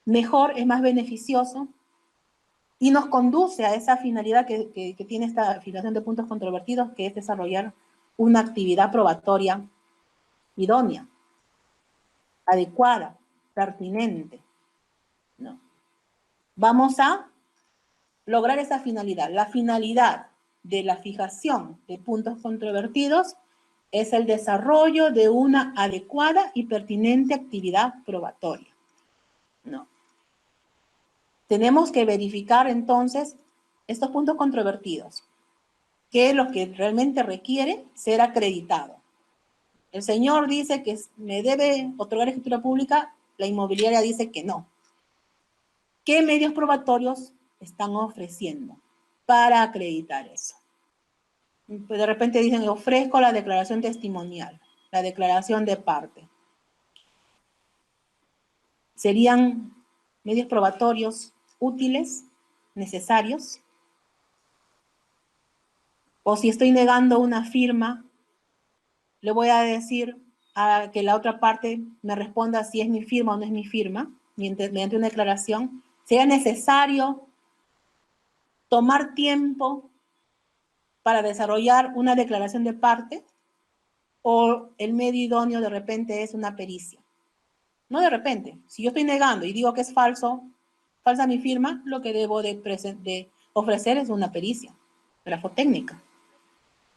mejor, es más beneficioso y nos conduce a esa finalidad que tiene esta fijación de puntos controvertidos, que es desarrollar una actividad probatoria idónea, adecuada, pertinente, ¿no? Vamos a lograr esa finalidad. La finalidad de la fijación de puntos controvertidos es el desarrollo de una adecuada y pertinente actividad probatoria, ¿no? Tenemos que verificar entonces estos puntos controvertidos, que es lo que realmente requiere ser acreditado. El señor dice que me debe otorgar escritura pública, la inmobiliaria dice que no. ¿Qué medios probatorios están ofreciendo para acreditar eso? Pues de repente dicen, ofrezco la declaración testimonial, la declaración de parte. ¿Serían medios probatorios útiles, necesarios? O si estoy negando una firma, le voy a decir a que la otra parte me responda si es mi firma o no es mi firma, mediante una declaración. ¿Sería necesario tomar tiempo para desarrollar una declaración de parte? ¿O el medio idóneo de repente es una pericia? No de repente. Si yo estoy negando y digo que es falsa mi firma, lo que debo de ofrecer es una pericia grafotécnica.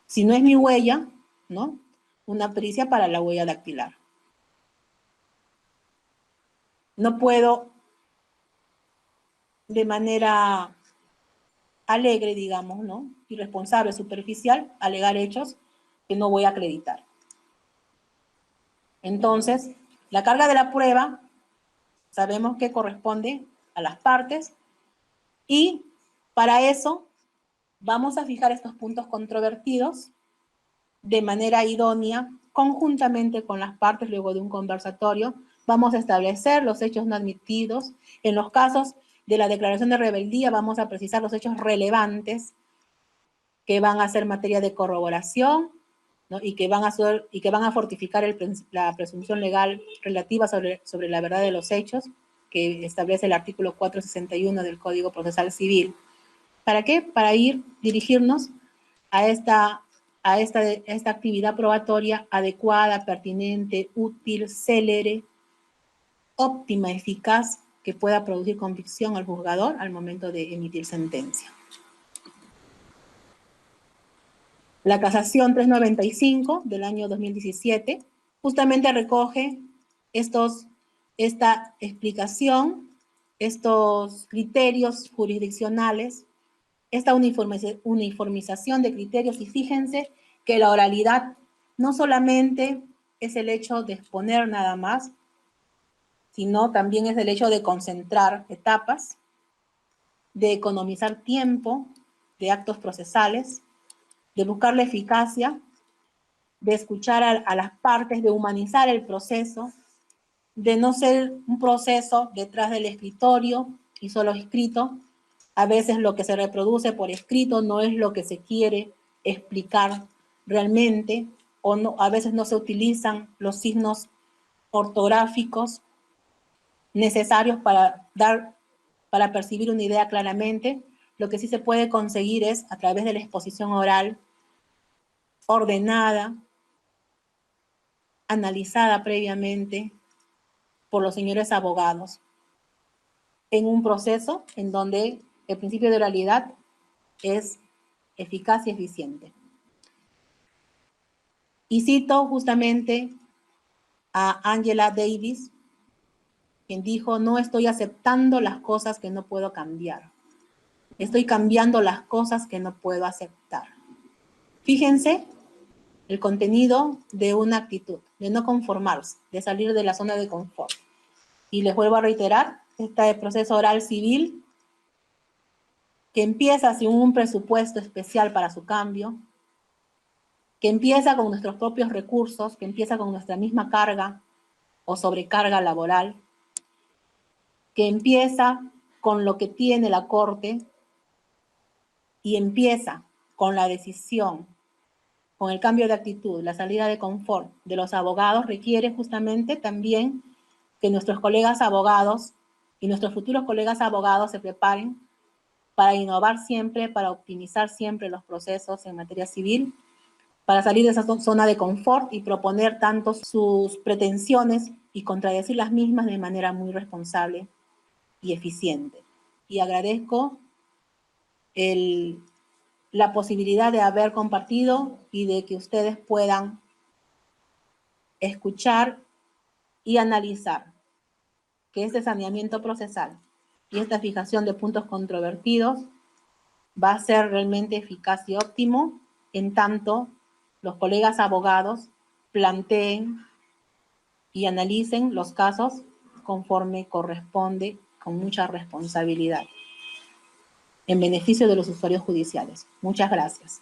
Si no es mi huella, ¿no? Una pericia para la huella dactilar. No puedo de manera alegre, digamos, ¿no? Irresponsable, superficial, alegar hechos que no voy a acreditar. Entonces, la carga de la prueba sabemos que corresponde a las partes y para eso vamos a fijar estos puntos controvertidos de manera idónea, conjuntamente con las partes, luego de un conversatorio. Vamos a establecer los hechos no admitidos. En los casos de la declaración de rebeldía vamos a precisar los hechos relevantes que van a ser materia de corroboración, ¿no? y que van a fortificar la presunción legal relativa sobre la verdad de los hechos que establece el artículo 461 del Código Procesal Civil. ¿Para qué? Para dirigirnos a esta actividad probatoria adecuada, pertinente, útil, célere, óptima, eficaz, que pueda producir convicción al juzgador al momento de emitir sentencia. La casación 395 del año 2017 justamente recoge esta explicación, estos criterios jurisdiccionales, esta uniformización de criterios, y fíjense que la oralidad no solamente es el hecho de exponer nada más, sino también es el hecho de concentrar etapas, de economizar tiempo de actos procesales, de buscar la eficacia, de escuchar a las partes, de humanizar el proceso, de no ser un proceso detrás del escritorio y solo escrito. A veces lo que se reproduce por escrito no es lo que se quiere explicar realmente, o no, a veces no se utilizan los signos ortográficos necesarios para percibir una idea claramente. Lo que sí se puede conseguir es a través de la exposición oral, ordenada, analizada previamente por los señores abogados, en un proceso en donde el principio de oralidad es eficaz y eficiente. Y cito justamente a Angela Davis, quien dijo: no estoy aceptando las cosas que no puedo cambiar, estoy cambiando las cosas que no puedo aceptar. Fíjense el contenido de una actitud, de no conformarse, de salir de la zona de confort. Y les vuelvo a reiterar, este proceso oral civil, que empieza sin un presupuesto especial para su cambio, que empieza con nuestros propios recursos, que empieza con nuestra misma carga o sobrecarga laboral, que empieza con lo que tiene la Corte y empieza con la decisión, con el cambio de actitud, la salida de confort de los abogados, requiere justamente también que nuestros colegas abogados y nuestros futuros colegas abogados se preparen para innovar siempre, para optimizar siempre los procesos en materia civil, para salir de esa zona de confort y proponer tanto sus pretensiones y contradecir las mismas de manera muy responsable y eficiente. Y agradezco la posibilidad de haber compartido y de que ustedes puedan escuchar y analizar que este saneamiento procesal y esta fijación de puntos controvertidos va a ser realmente eficaz y óptimo en tanto los colegas abogados planteen y analicen los casos conforme corresponde, con mucha responsabilidad, en beneficio de los usuarios judiciales. Muchas gracias.